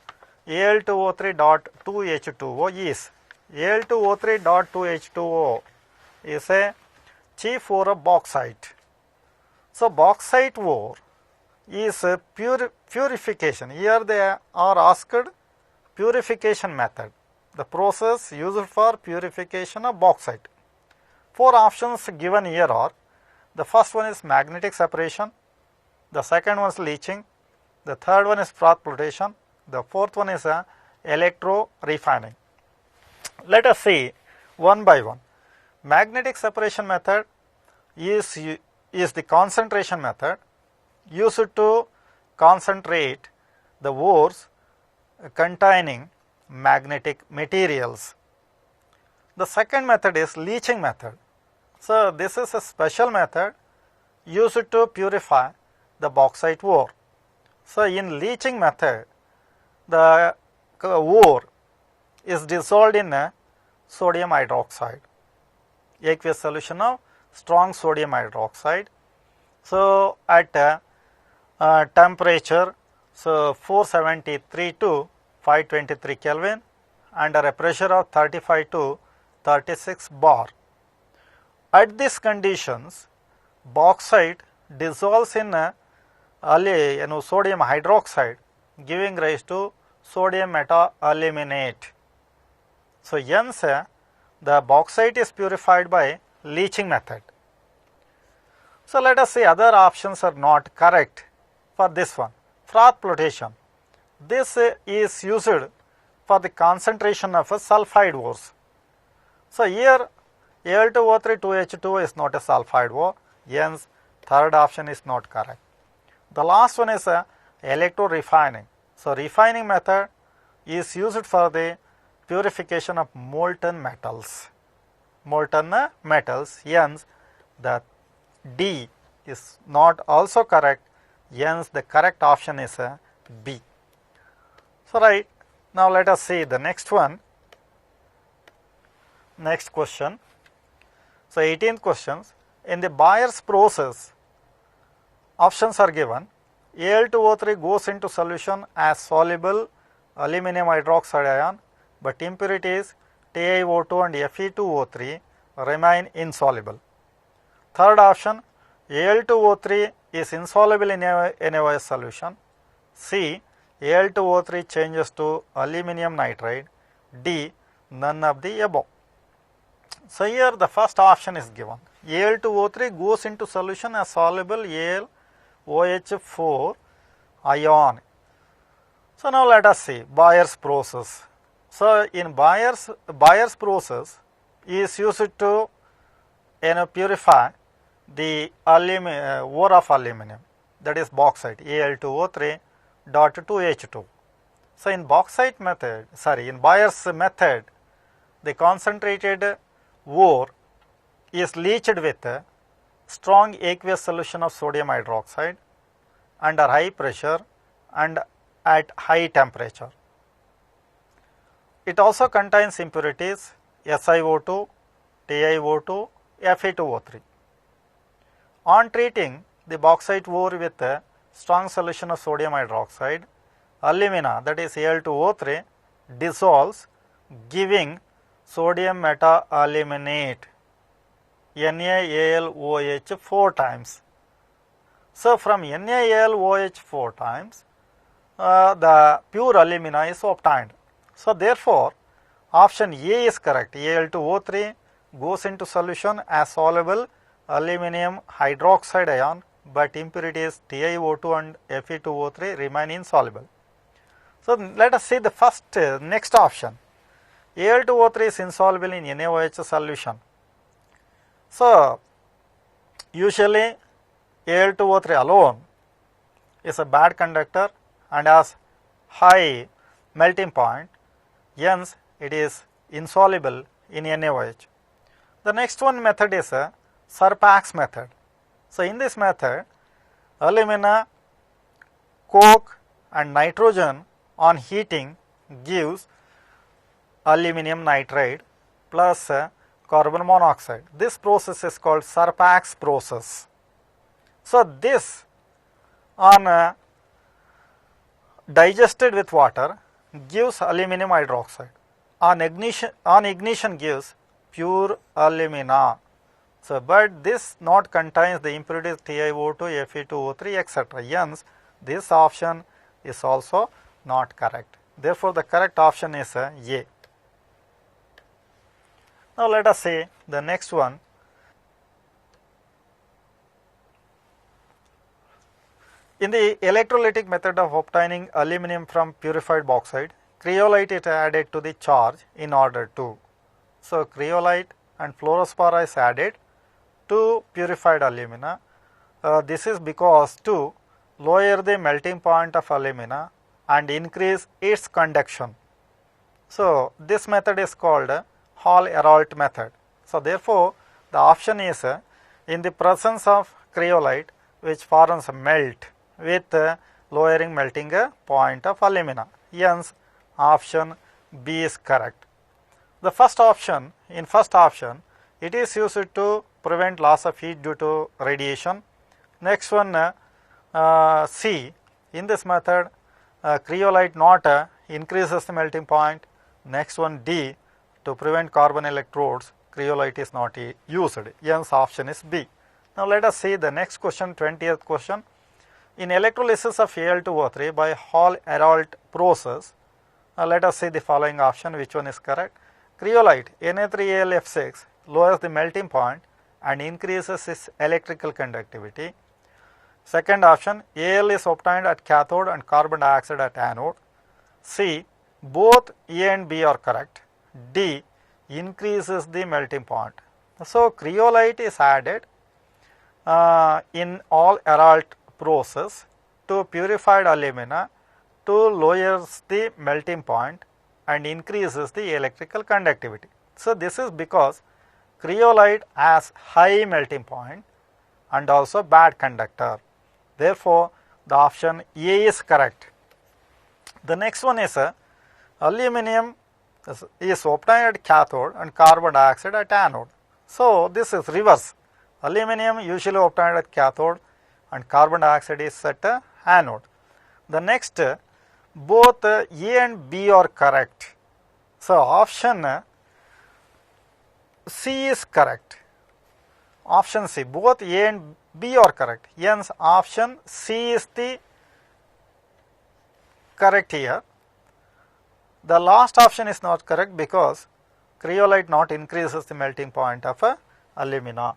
Al2O3.2H2O is, Al2O3.2H2O is a chief ore of bauxite. So bauxite ore is a purification. Here they are asked purification method, the process used for purification of bauxite. 4 options given here are, the first one is magnetic separation, the second one is leaching, the third one is froth flotation, the fourth one is electro refining. Let us see one by one. Magnetic separation method is the concentration method used to concentrate the ores containing magnetic materials. The second method is leaching method. So this is a special method used to purify the bauxite ore. So in leaching method, the ore is dissolved in sodium hydroxide, aqueous solution of strong sodium hydroxide. So at temperature, so 473 to 523 Kelvin under a pressure of 35 to 36 bar. At these conditions, bauxite dissolves in sodium hydroxide giving rise to sodium meta-aluminate. So hence the bauxite is purified by leaching method. So let us see other options are not correct for this one. Froth flotation. This is used for the concentration of sulfide ores. So here Al2O3 2H2O is not a sulfide ore, hence third option is not correct. The last one is electro refining. So refining method is used for the purification of molten metals. Hence the D is not also correct, hence the correct option is B. So right, now let us see the next one. Next question. So 18th questions. In the Bayer's process, options are given. Al2O3 goes into solution as soluble aluminum hydroxide ion, but impurities TiO2 and Fe2O3 remain insoluble. Third option, Al2O3 is insoluble in NaOH solution. C, Al2O3 changes to aluminum nitride. D, none of the above. So here the first option is given. Al2O3 goes into solution as soluble AlOH4 ion. So now let us see Bayer's process. So in Bayer's process is used to purify the ore of aluminum, that is bauxite, Al2O3.2H2. So in Bayer's method, the concentrated ore is leached with strong aqueous solution of sodium hydroxide under high pressure and at high temperature. It also contains impurities SiO2, TiO2, Fe2O3. On treating the bauxite ore with a strong solution of sodium hydroxide, alumina, that is Al2O3, dissolves, giving sodium meta-aluminate NaAlOH 4 times. So, from NaAlOH 4 times, the pure alumina is obtained. So, therefore, option A is correct. Al2O3 goes into solution as soluble aluminum hydroxide ion, but impurities TiO2 and Fe2O3 remain insoluble. So, let us see the first next option. Al2O3 is insoluble in NaOH solution. So, usually Al2O3 alone is a bad conductor and has high melting point, hence it is insoluble in NaOH. The next one method is a Surpax method. So, in this method, alumina, coke and nitrogen on heating gives aluminum nitride plus carbon monoxide. This process is called Surpax process. So, this on digested with water gives aluminum hydroxide. On ignition gives pure alumina. So, but this not contains the impurities TiO2, Fe2O3, etc. Hence, this option is also not correct. Therefore, the correct option is A. Now, let us see the next one. In the electrolytic method of obtaining aluminum from purified bauxite, cryolite is added to the charge in order to. So, cryolite and fluorspar is added to purified alumina. This is because to lower the melting point of alumina and increase its conduction. So, this method is called Hall-Héroult method. So, therefore, the option is in the presence of cryolite which forms melt with lowering melting point of alumina. Hence, option B is correct. The first option, in first option, it is used to prevent loss of heat due to radiation. Next one, C, in this method, cryolite not increases the melting point. Next one, D, to prevent carbon electrodes, cryolite is not used. Hence, option is B. Now, let us see the next question, 20th question. In electrolysis of Al2O3 by Hall-Héroult process, let us see the following option, which one is correct. Cryolite Na3AlF6 lowers the melting point and increases its electrical conductivity. Second option, Al is obtained at cathode and carbon dioxide at anode. C, both A and B are correct. D, increases the melting point. So, cryolite is added in Hall-Héroult process to purified alumina to lowers the melting point and increases the electrical conductivity. So, this is because cryolite has high melting point and also bad conductor. Therefore, the option A is correct. The next one is aluminum is obtained at cathode and carbon dioxide at anode. So, this is reverse. Aluminum usually obtained at cathode and carbon dioxide is at anode. The next, both A and B are correct. So, option C is correct. Option C, both A and B are correct. Hence, option C is the correct here. The last option is not correct because cryolite not increases the melting point of alumina.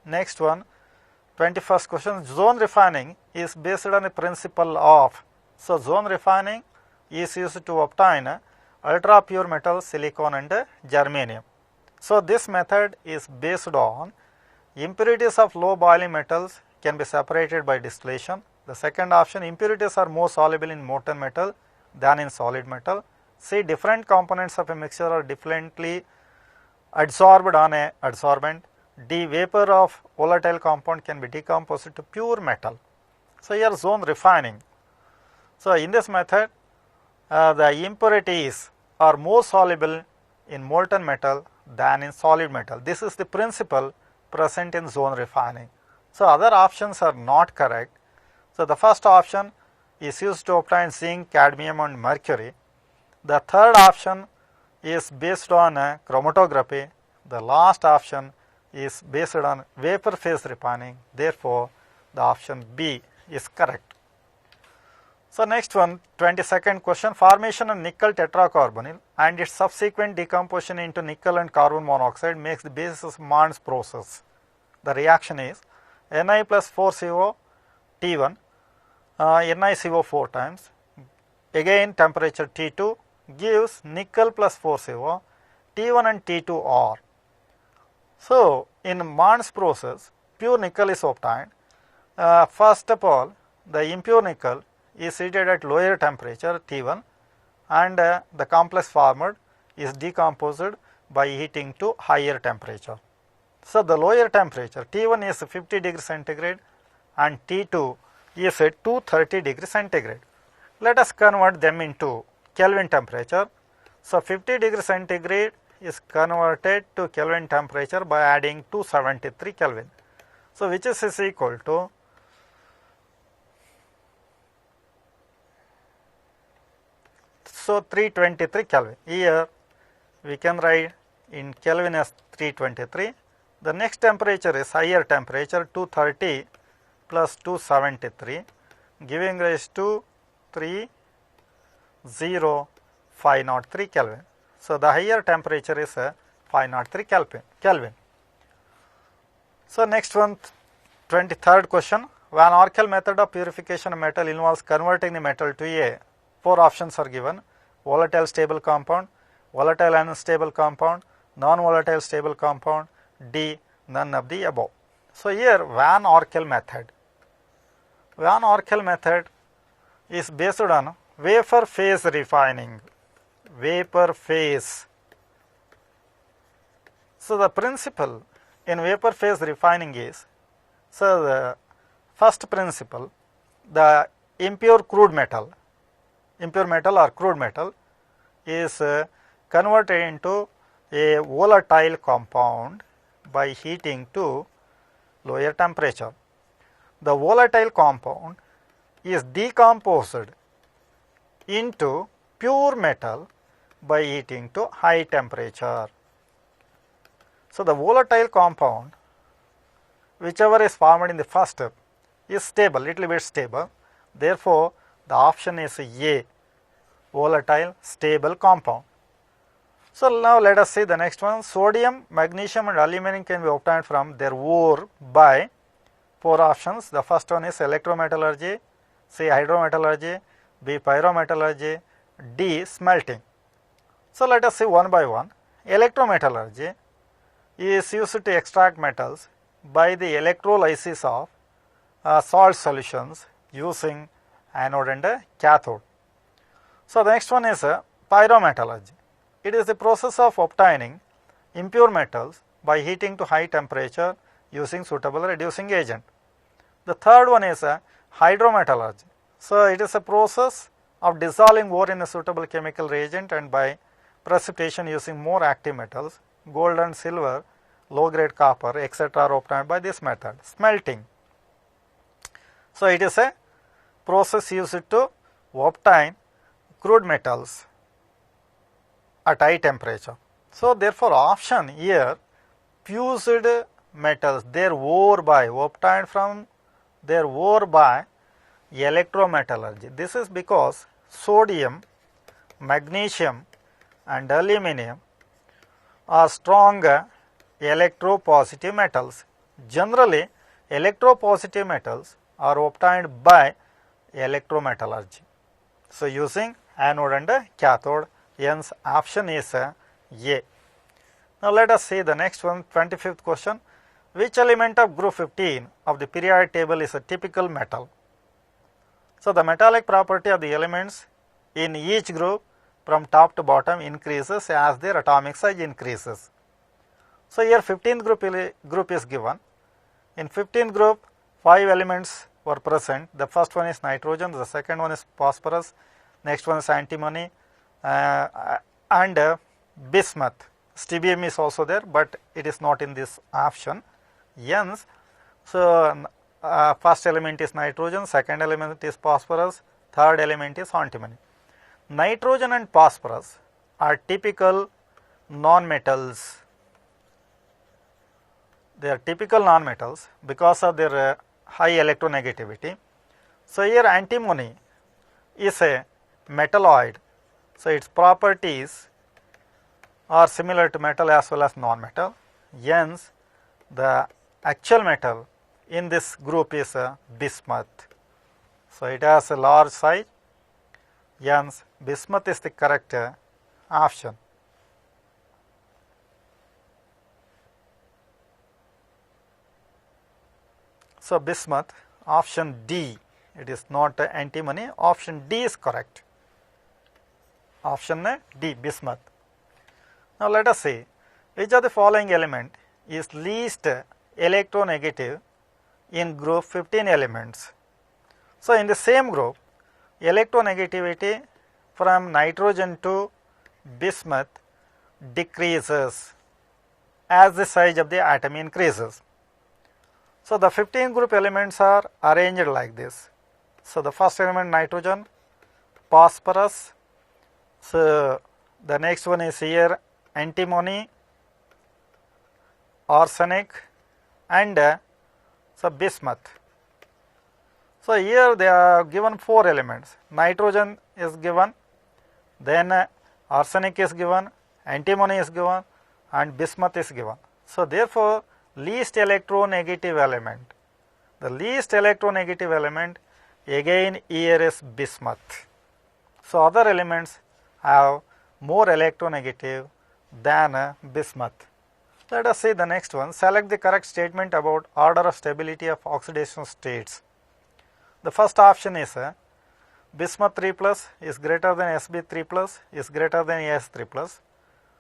Next one, 21st question, zone refining is based on a principle of. So, zone refining is used to obtain ultra pure metals, silicon and germanium. So, this method is based on impurities of low boiling metals can be separated by distillation. The second option, impurities are more soluble in molten metal than in solid metal. C, different components of a mixture are differently adsorbed on a adsorbent. D. Vapor of volatile compound can be decomposed to pure metal. So, here zone refining. So, in this method the impurities are more soluble in molten metal than in solid metal. This is the principle present in zone refining. So, other options are not correct. So, the first option is used to obtain zinc, cadmium and mercury. The third option is based on chromatography. The last option is based on vapor phase refining. Therefore, the option B is correct. So, next one, 22nd question, formation of nickel tetracarbonyl and its subsequent decomposition into nickel and carbon monoxide makes the basis of Mond's process. The reaction is Ni plus 4CO T1, NiCO 4 times, again temperature T2 gives nickel plus 4CO, T1 and T2 are. So, in Mond's process, pure nickel is obtained. First of all, the impure nickel is heated at lower temperature T1 and the complex formed is decomposed by heating to higher temperature. So, the lower temperature T1 is 50 degree centigrade and T2 is at 230 degree centigrade. Let us convert them into Kelvin temperature. So, 50 degree centigrade is converted to Kelvin temperature by adding 273 Kelvin. So, which is equal to so 323 Kelvin. Here we can write in Kelvin as 323. The next temperature is higher temperature 230 plus 273 giving rise to 30503 Kelvin. So, the higher temperature is 503 Kelvin. So, next one, 23rd question. Van Orkel method of purification of metal involves converting the metal to a, 4 options are given, volatile stable compound, volatile unstable compound, non-volatile stable compound, D, none of the above. So, here Van Orkel method. Van Orkel method is based on vapor phase refining. Vapor phase. So, the principle in vapor phase refining is, so the first principle, the impure metal or crude metal is converted into a volatile compound by heating to lower temperature. The volatile compound is decomposed into pure metal by heating to high temperature. So, the volatile compound whichever is formed in the first step is stable, little bit stable. Therefore, the option is A, volatile stable compound. So, now let us see the next one. Sodium, magnesium and aluminum can be obtained from their ore by 4 options. The first one is electrometallurgy, C, hydrometallurgy, B, pyrometallurgy, D, smelting. So, let us see one by one. Electrometallurgy is used to extract metals by the electrolysis of salt solutions using anode and cathode. So, the next one is pyrometallurgy. It is the process of obtaining impure metals by heating to high temperature using suitable reducing agent. The third one is hydrometallurgy. So, it is a process of dissolving ore in a suitable chemical reagent and by precipitation using more active metals, gold and silver, low grade copper, etc. are obtained by this method. Smelting. So, it is a process used to obtain crude metals at high temperature. So, therefore, option here, fused metals, their ore by, obtained from their ore by electrometallurgy. This is because sodium, magnesium and aluminum are strong electropositive metals. Generally, electropositive metals are obtained by electrometallurgy. So, using anode and cathode, hence option is A. Now, let us see the next one, 25th question. Which element of group 15 of the periodic table is a typical metal? So, the metallic property of the elements in each group from top to bottom increases as their atomic size increases. So here 15th group is given. In 15th group, 5 elements were present. The first one is nitrogen, the second one is phosphorus, next one is antimony, and bismuth. Stibbium is also there, but it is not in this option. Hence, so first element is nitrogen, second element is phosphorus, third element is antimony. Nitrogen and phosphorus are typical non-metals. They are typical non-metals because of their high electronegativity. So here antimony is a metalloid. So its properties are similar to metal as well as non-metal. Hence, the actual metal in this group is bismuth. So it has a large size. Hence, bismuth is the correct option. So bismuth, option D, it is not antimony, option D is correct. Option D, bismuth. Now let us see which of the following element is least electronegative in group 15 elements. So in the same group, electronegativity from nitrogen to bismuth decreases as the size of the atom increases. So the 15 group elements are arranged like this. So the first element nitrogen, phosphorus, so the next one is here antimony, arsenic, and so bismuth. So here they are given 4 elements. Nitrogen is given, then arsenic is given, antimony is given, and bismuth is given. So therefore, least electronegative element. The least electronegative element again here is bismuth. So other elements have more electronegative than bismuth. Let us see the next one. Select the correct statement about order of stability of oxidation states. The first option is bismuth 3 plus is greater than Sb 3 plus is greater than As 3 plus.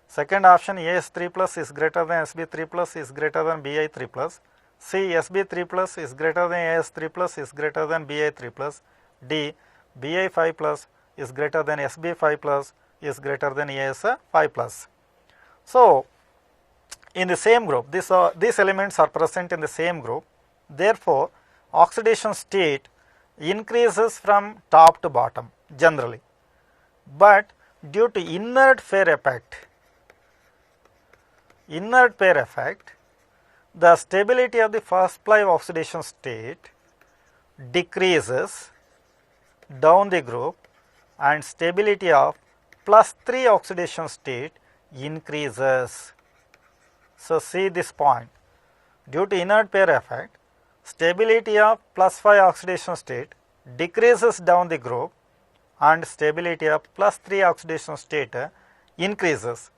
Second option, As 3 plus is greater than Sb 3 plus is greater than Bi 3 plus. C, Sb 3 plus is greater than As 3 plus is greater than Bi 3 plus. D, Bi 5 plus is greater than Sb 5 plus is greater than As 5 plus. So in the same group, these elements are present in the same group. Therefore, oxidation state increases from top to bottom generally, but due to inert pair effect, the stability of the first ply oxidation state decreases down the group and stability of +3 oxidation state increases. So see this point, due to inert pair effect, stability of +5 oxidation state decreases down the group and stability of +3 oxidation state increases.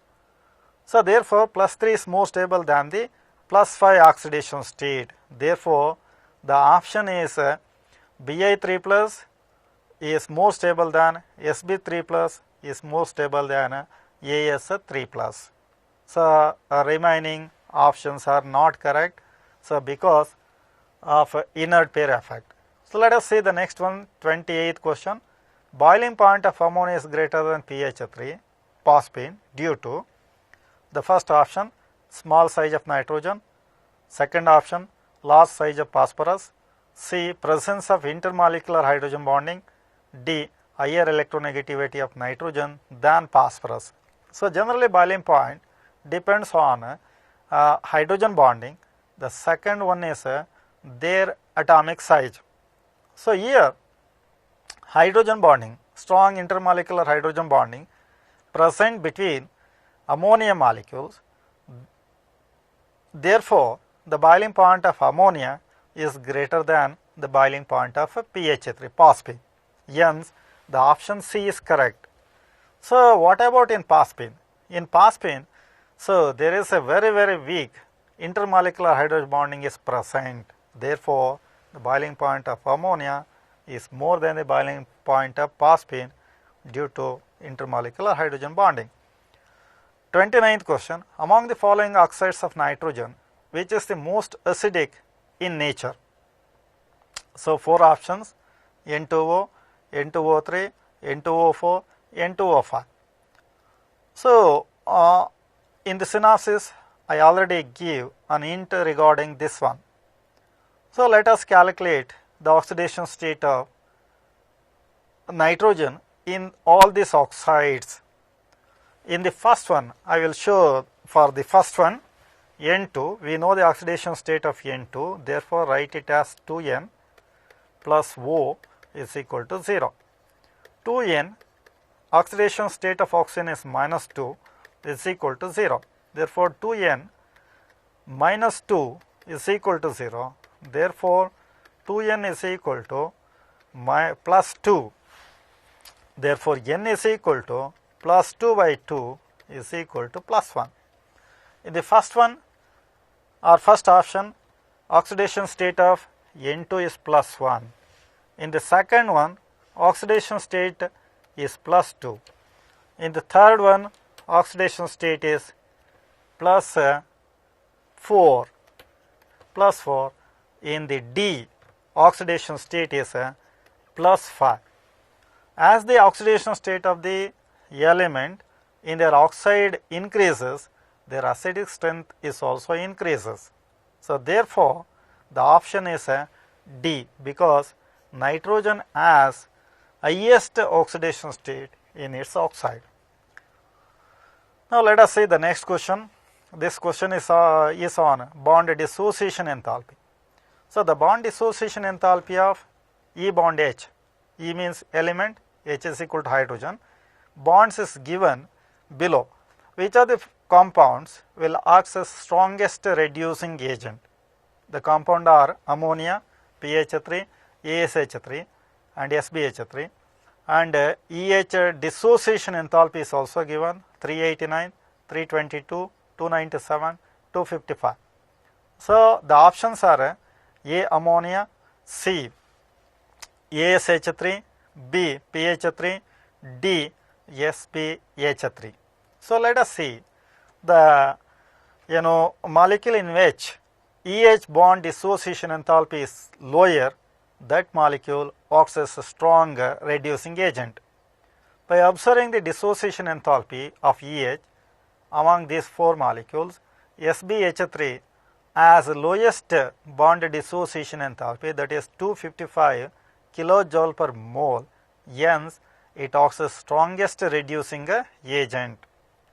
So therefore, +3 is more stable than the +5 oxidation state. Therefore, the option is Bi 3 plus is more stable than Sb 3 plus is more stable than As 3 plus. So remaining options are not correct. So because of inert pair effect. So let us see the next one, 28th question. Boiling point of ammonia is greater than pH 3, phosphine, due to the first option, small size of nitrogen, second option, large size of phosphorus, C, presence of intermolecular hydrogen bonding, D, higher electronegativity of nitrogen than phosphorus. So generally boiling point depends on hydrogen bonding. The second one is their atomic size. So here hydrogen bonding, strong intermolecular hydrogen bonding present between ammonia molecules. Therefore, the boiling point of ammonia is greater than the boiling point of pH 3, phosphine. Hence, the option C is correct. So what about in phosphine? In phosphine, so there is a very weak intermolecular hydrogen bonding is present. Therefore, the boiling point of ammonia is more than the boiling point of phosphine due to intermolecular hydrogen bonding. 29th question. Among the following oxides of nitrogen, which is the most acidic in nature? So, 4 options: N2O, N2O3, N2O4, N2O5. So, in the synopsis, I already give an hint regarding this one. So, let us calculate the oxidation state of nitrogen in all these oxides. In the first one, I will show for the first one, N2, we know the oxidation state of N2, therefore, write it as 2N plus O is equal to 0. 2N, oxidation state of oxygen is minus 2 is equal to 0. Therefore, 2N minus 2 is equal to 0. Therefore, 2N is equal to plus 2. Therefore, N is equal to plus 2 by 2 is equal to plus 1. In the first one, our first option, oxidation state of N2 is plus 1. In the second one, oxidation state is plus 2. In the third one, oxidation state is plus 4. Plus 4. In the D, oxidation state is plus 5. As the oxidation state of the element in their oxide increases, their acidic strength is also increases. So, therefore, the option is D, because nitrogen has highest oxidation state in its oxide. Now, let us see the next question. This question is on bond dissociation enthalpy. So, the bond dissociation enthalpy of E bond H, E means element, H is equal to hydrogen, bonds is given below. Which of the compounds will act as strongest reducing agent? The compound are ammonia, PH3, ASH3 and SBH3, and EH dissociation enthalpy is also given 389, 322, 297, 255. So, the options are A ammonia, C ASH3, B PH3, D SBH3. So, let us see the molecule in which EH bond dissociation enthalpy is lower, that molecule acts as a strong reducing agent. By observing the dissociation enthalpy of EH among these 4 molecules, SBH3 has lowest bond dissociation enthalpy, that is 255 kilojoule per mole, hence it acts as strongest reducing agent,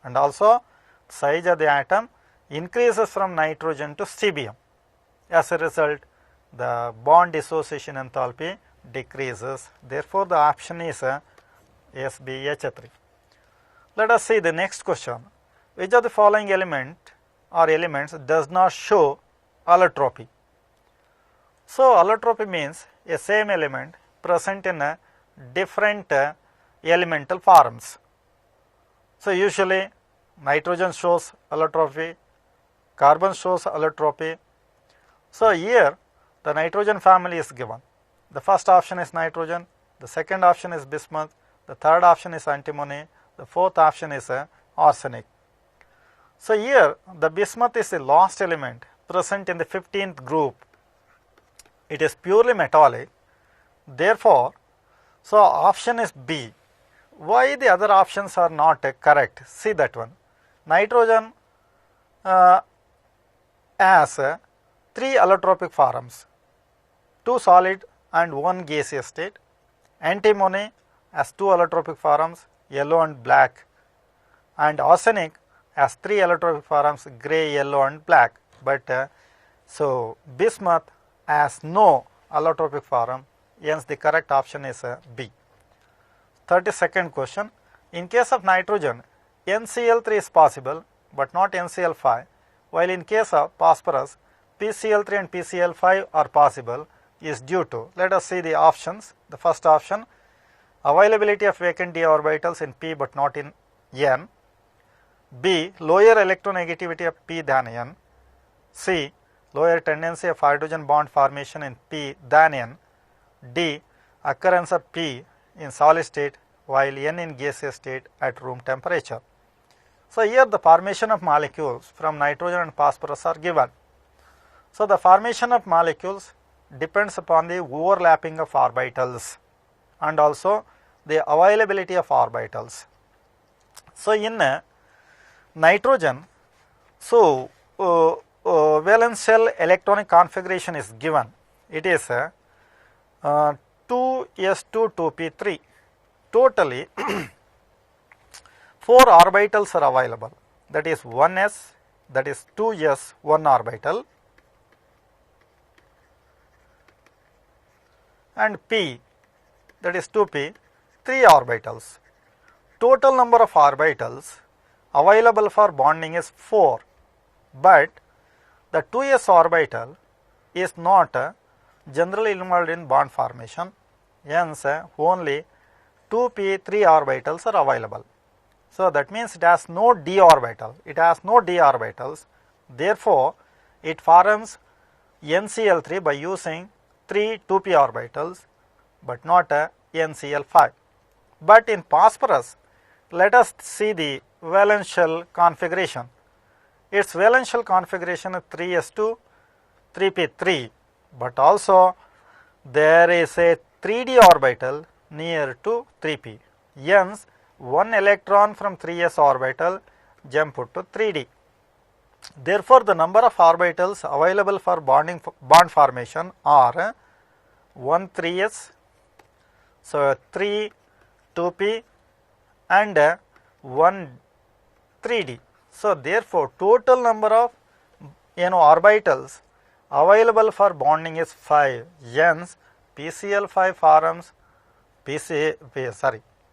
and also size of the atom increases from nitrogen to CBM. As a result, the bond dissociation enthalpy decreases. Therefore, the option is SBH3. Let us see the next question. Which of the following elements does not show allotropy? So, allotropy means a same element present in a different elemental forms. So, usually nitrogen shows allotropy, carbon shows allotropy. So, here the nitrogen family is given. The first option is nitrogen, the second option is bismuth, the third option is antimony, the fourth option is arsenic. So, here the bismuth is the last element present in the 15th group. It is purely metallic. Therefore, so option is B. Why the other options are not correct? See that one. Nitrogen has 3 allotropic forms, 2 solid and 1 gaseous state. Antimony has 2 allotropic forms, yellow and black, and arsenic has 3 allotropic forms, gray, yellow and black. But so bismuth has no allotropic form, hence the correct option is B. 32nd question. In case of nitrogen, NCl3 is possible but not NCl5, while in case of phosphorus, PCl3 and PCl5 are possible, is due to. Let us see the options. The first option, availability of vacant d orbitals in P but not in N. B, lower electronegativity of P than N. C, lower tendency of hydrogen bond formation in P than N. D, occurrence of P in solid state while N in gaseous state at room temperature. So here the formation of molecules from nitrogen and phosphorus are given. So the formation of molecules depends upon the overlapping of orbitals and also the availability of orbitals. So in nitrogen, so valence shell electronic configuration is given. It is 2s2 2p3. Totally 4 orbitals are available. That is 1s, that is 2s, 1 orbital, and p, that is 2p, 3 orbitals. Total number of orbitals available for bonding is 4, but the 2s orbital is not generally involved in bond formation, hence only 2p 3 orbitals are available. So that means it has no d orbital, it has no d orbitals, therefore it forms NCl3 by using 3 2p orbitals but not NCl5. But in phosphorus, let us see the valence shell configuration. Its valence shell configuration is 3s2 3p3, but also there is a 3d orbital near to 3p, hence one electron from 3s orbital jump to 3d. Therefore the number of orbitals available for bond formation are 1 3s, so 3 2p and 1 3d. So therefore total number of orbitals available for bonding is 5, hence PCl5 forms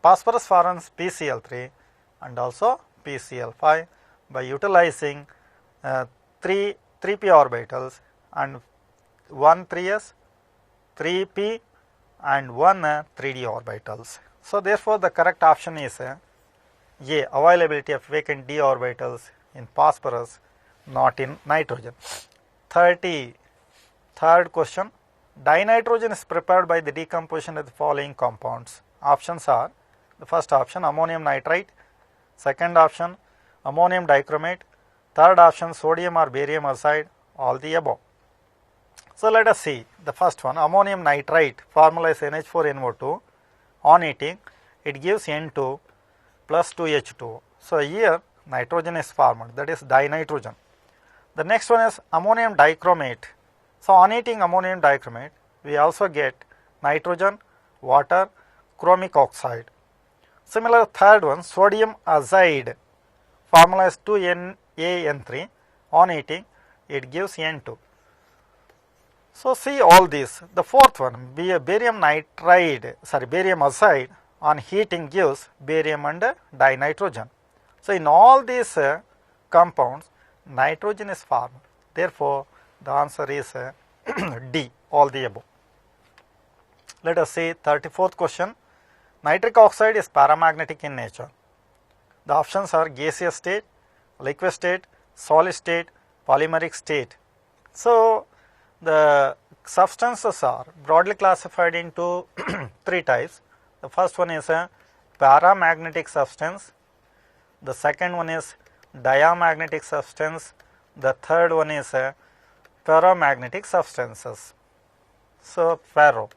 phosphorus forms PCl3 and also PCl5 by utilizing 3 3p orbitals and 1 3s, 3p and 1 3d orbitals. So therefore the correct option is A, availability of vacant d orbitals in phosphorus, not in nitrogen. 33rd question. Dinitrogen is prepared by the decomposition of the following compounds. Options are: the first option ammonium nitrite, second option ammonium dichromate, third option sodium or barium oxide, all the above. So let us see the first one, ammonium nitrite. Formula is NH4NO2. On heating it gives N2 plus 2H2. So here nitrogen is formed, that is dinitrogen. The next one is ammonium dichromate. So on heating ammonium dichromate we also get nitrogen, water, chromic oxide. Similar third one, sodium azide. Formula is 2NaN3. On heating it gives N2. So see all these. The fourth one, barium oxide, on heating gives barium and dinitrogen. So in all these compounds nitrogen is formed. Therefore the answer is D, all the above. Let us see 34th question. Nitric oxide is paramagnetic in nature. The options are gaseous state, liquid state, solid state, polymeric state. So the substances are broadly classified into 3 types. The first one is a paramagnetic substance, the second one is diamagnetic substance, the third one is a ferromagnetic substances. So ferro,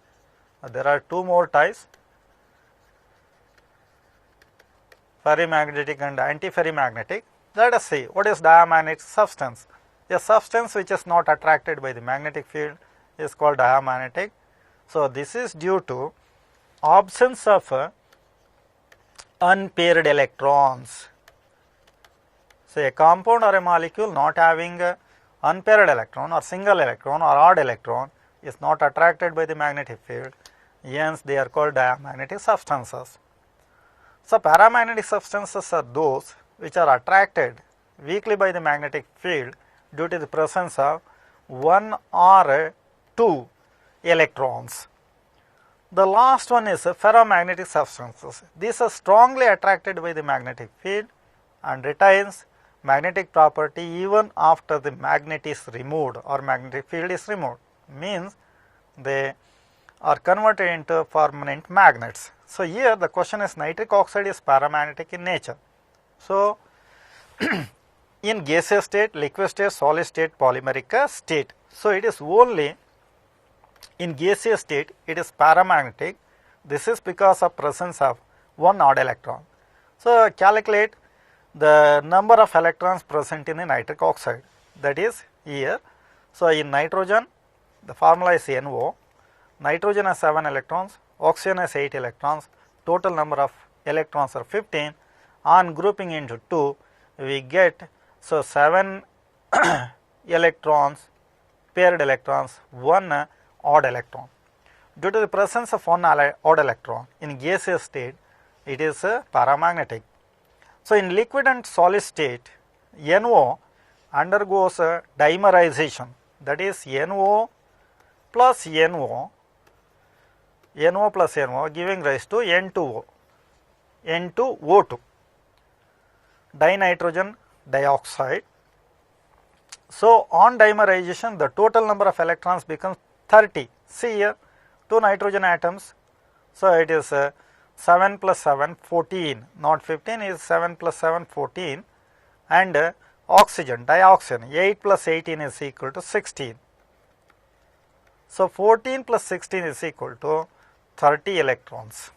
there are 2 more types, ferrimagnetic and antiferrimagnetic. Let us see what is diamagnetic substance. A substance which is not attracted by the magnetic field is called diamagnetic. So this is due to absence of unpaired electrons. So a compound or a molecule not having a unpaired electron or single electron or odd electron is not attracted by the magnetic field, hence they are called diamagnetic substances. So paramagnetic substances are those which are attracted weakly by the magnetic field due to the presence of 1 or 2 electrons. The last one is ferromagnetic substances. These are strongly attracted by the magnetic field and retains magnetic property even after the magnet is removed or magnetic field is removed. Means they are converted into permanent magnets. So here the question is nitric oxide is paramagnetic in nature. So in gaseous state, liquid state, solid state, polymeric state. So it is only in gaseous state it is paramagnetic. This is because of presence of one odd electron. So calculate the number of electrons present in the nitric oxide, that is here. So in nitrogen the formula is NO. Nitrogen has 7 electrons, oxygen has 8 electrons, total number of electrons are 15. On grouping into 2 we get, so 7 electrons, paired electrons, 1 odd electron. Due to the presence of one odd electron in gaseous state, it is paramagnetic. So in liquid and solid state, NO undergoes dimerization, that is NO plus NO, NO plus NO giving rise to N2O, N2O2, dinitrogen dioxide. So on dimerization the total number of electrons becomes 30. See here, 2 nitrogen atoms, so it is 7 plus 7 14, not 15, is 7 plus 7 14, and oxygen dioxide 8 plus 18 is equal to 16. So 14 plus 16 is equal to 30 electrons.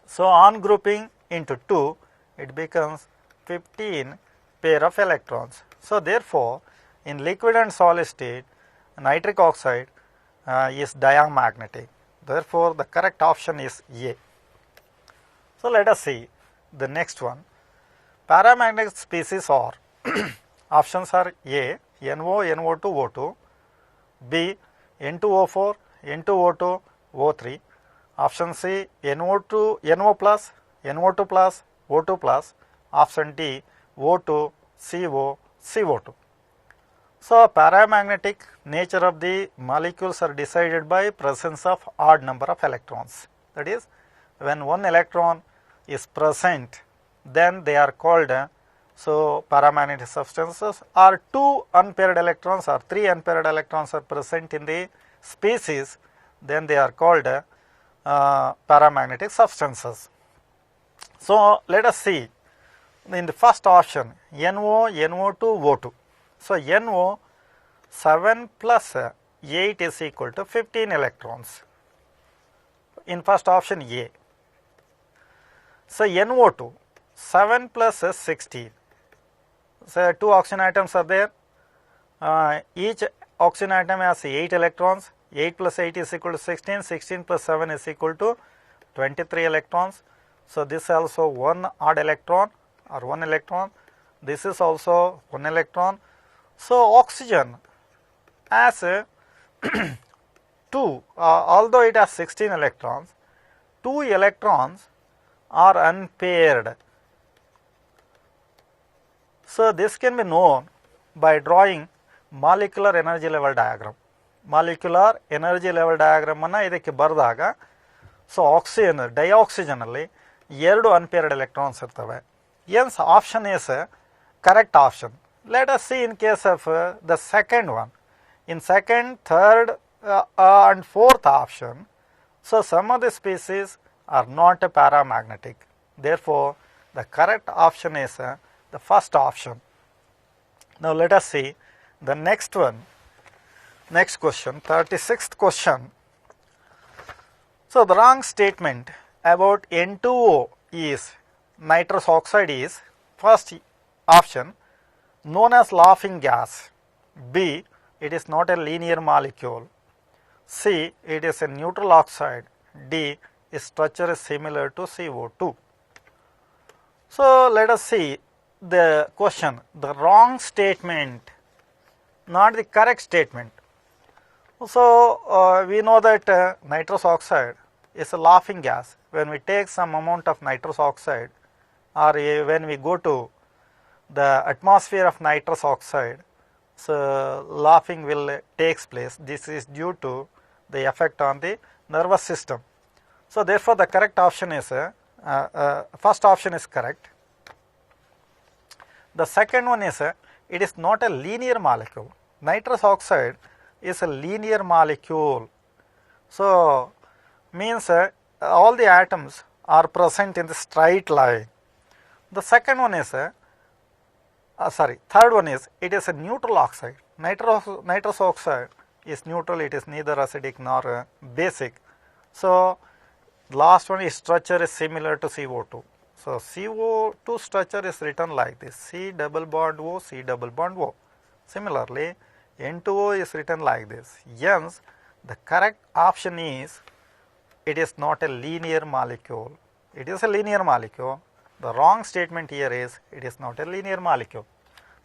So on grouping into 2 it becomes 15 pair of electrons. So therefore in liquid and solid state nitric oxide is diamagnetic. Therefore the correct option is A. So let us see the next one. Paramagnetic species are options are A, NO, NO2, O2, B, N2O4, N2O2, O3, option C, NO2, NO plus, NO2 plus, O2 plus, option D, O2, CO, CO2. So paramagnetic nature of the molecules are decided by presence of odd number of electrons. That is, when one electron is present, then they are called paramagnetic substances, or 2 unpaired electrons or 3 unpaired electrons are present in the species, then they are called paramagnetic substances. So let us see in the first option, NO, NO2, O2. So NO 7 plus 8 is equal to 15 electrons in first option A. So NO2 7 plus 16. So 2 oxygen atoms are there. Each oxygen atom has 8 electrons. 8 plus 8 is equal to 16. 16 plus 7 is equal to 23 electrons. So this is also one odd electron or 1 electron. This is also 1 electron. So oxygen has 2, although it has 16 electrons, 2 electrons are unpaired. So this can be known by drawing molecular energy level diagram. Molecular energy level diagram ಅನ್ನು ಇದಕ್ಕೆ ಬರೆದಾಗ, so oxygen ಡೈಆಕ್ಸಿಜನಲ್ಲಿ 2 unpaired electrons ಇರ್ತವೆ. Hence option is correct option. Let us see in case of the second one. In second, third and fourth option, so some of the species are not paramagnetic. Therefore the correct option is the first option. Now let us see the next one. Next question, 36th question. So the wrong statement about N2O is nitrous oxide is first option known as laughing gas. B, it is not a linear molecule. C, it is a neutral oxide. D, its structure is similar to CO2. So let us see the question, the wrong statement, not the correct statement. So we know that nitrous oxide is a laughing gas. When we take some amount of nitrous oxide, or when we go to the atmosphere of nitrous oxide, so laughing will takes place. This is due to the effect on the nervous system. So therefore the correct option is first option is correct. The second one is it is not a linear molecule. Nitrous oxide is a linear molecule. So means all the atoms are present in the straight line. The second one is third one is it is a neutral oxide. Nitrous oxide is neutral, it is neither acidic nor basic. So last one is structure is similar to CO2. So CO2 structure is written like this, C double bond O, C double bond O. Similarly, N2O is written like this. Hence, the correct option is it is not a linear molecule. It is a linear molecule. The wrong statement here is it is not a linear molecule.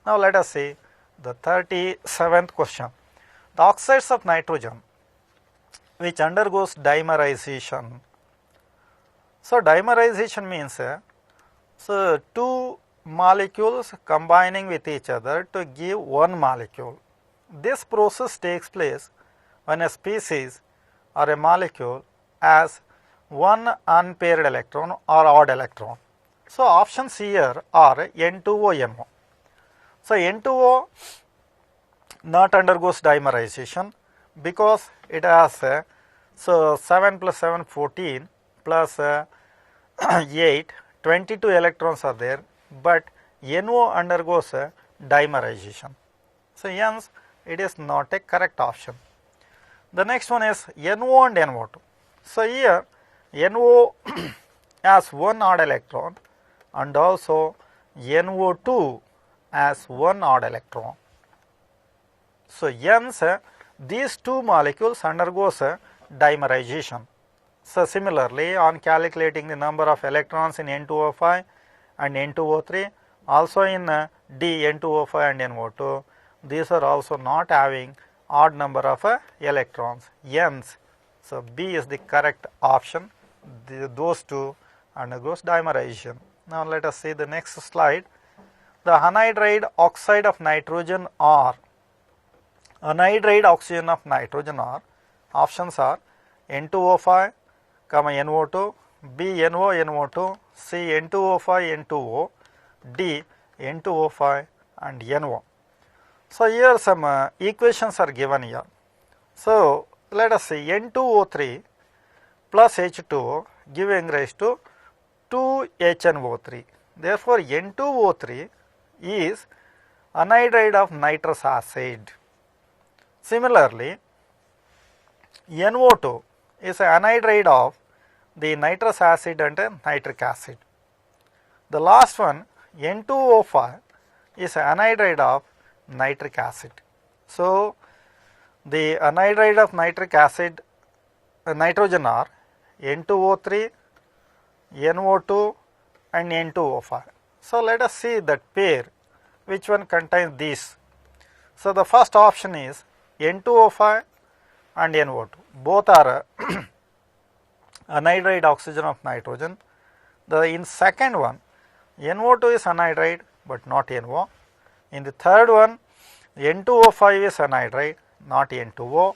Now let us see the 37th question. The oxides of nitrogen which undergoes dimerization. So dimerization means so two molecules combining with each other to give one molecule. This process takes place when a species or a molecule has one unpaired electron or odd electron. So options here are N2O, NO. So N2O not undergoes dimerization because it has so 7 plus 7 14 plus 8 22 electrons are there, but NO undergoes dimerization. So hence it is not a correct option. The next one is NO and NO2. So here NO has one odd electron and also NO2 has one odd electron. So hence these two molecules undergoes dimerization. So similarly, on calculating the number of electrons in N2O5 and N2O3, also in D, N2O5 and NO2, these are also not having odd number of electrons. Hence, so B is the correct option. Those two undergoes dimerization. Now let us see the next slide. The anhydride oxide of nitrogen or anhydride oxygen of nitrogen or options are N2O5, NO2, B, NO, NO2, C, N2O5, N2O, D, N2O5 and NO. So here some equations are given here. So let us see N2O3 plus H2O giving rise to 2HNO3. Therefore, N2O3 is anhydride of nitrous acid. Similarly, NO2 is an anhydride of the nitrous acid and nitric acid. The last one, N2O5, is an anhydride of nitric acid. So the anhydride of nitric acid nitrogen are N2O3, NO2 and N2O5. So let us see that pair, which one contains these. So the first option is N2O5 and NO2. Both are anhydride oxygen of nitrogen. In second one, NO2 is anhydride but not NO. In the third one, N2O5 is anhydride, not N2O.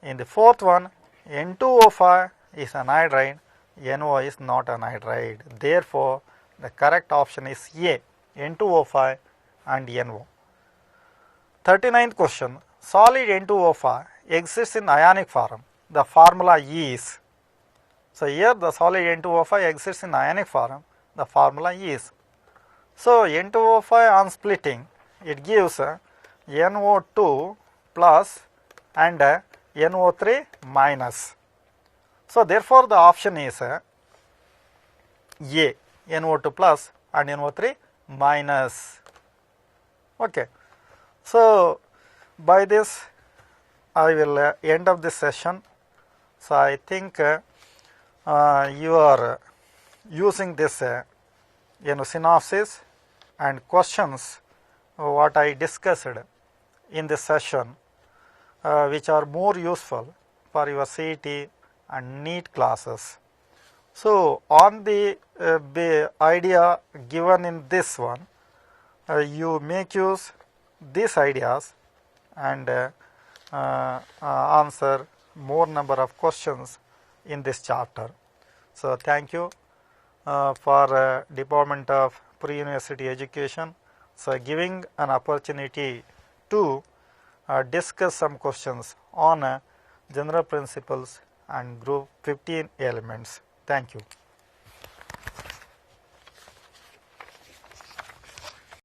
In the fourth one, N2O5 is anhydride, NO is not anhydride. Therefore, the correct option is A, N2O5 and NO. 39th question. Solid N2O5 exists in ionic form. The formula is. So here the solid N2O5 exists in ionic form. The formula is. So N2O5 on splitting, it gives NO2 plus and NO3 minus. So therefore the option is A, NO2 plus and NO3 minus. Okay. So by this I will end of this session. So I think you are using this synopsis and questions what I discussed in this session, which are more useful for your CET and NEET classes. So on the idea given in this one, you make use these ideas and answer more number of questions in this chapter. So thank you for Department of Pre-University Education, so giving an opportunity to discuss some questions on general principles and group 15 elements. Thank you.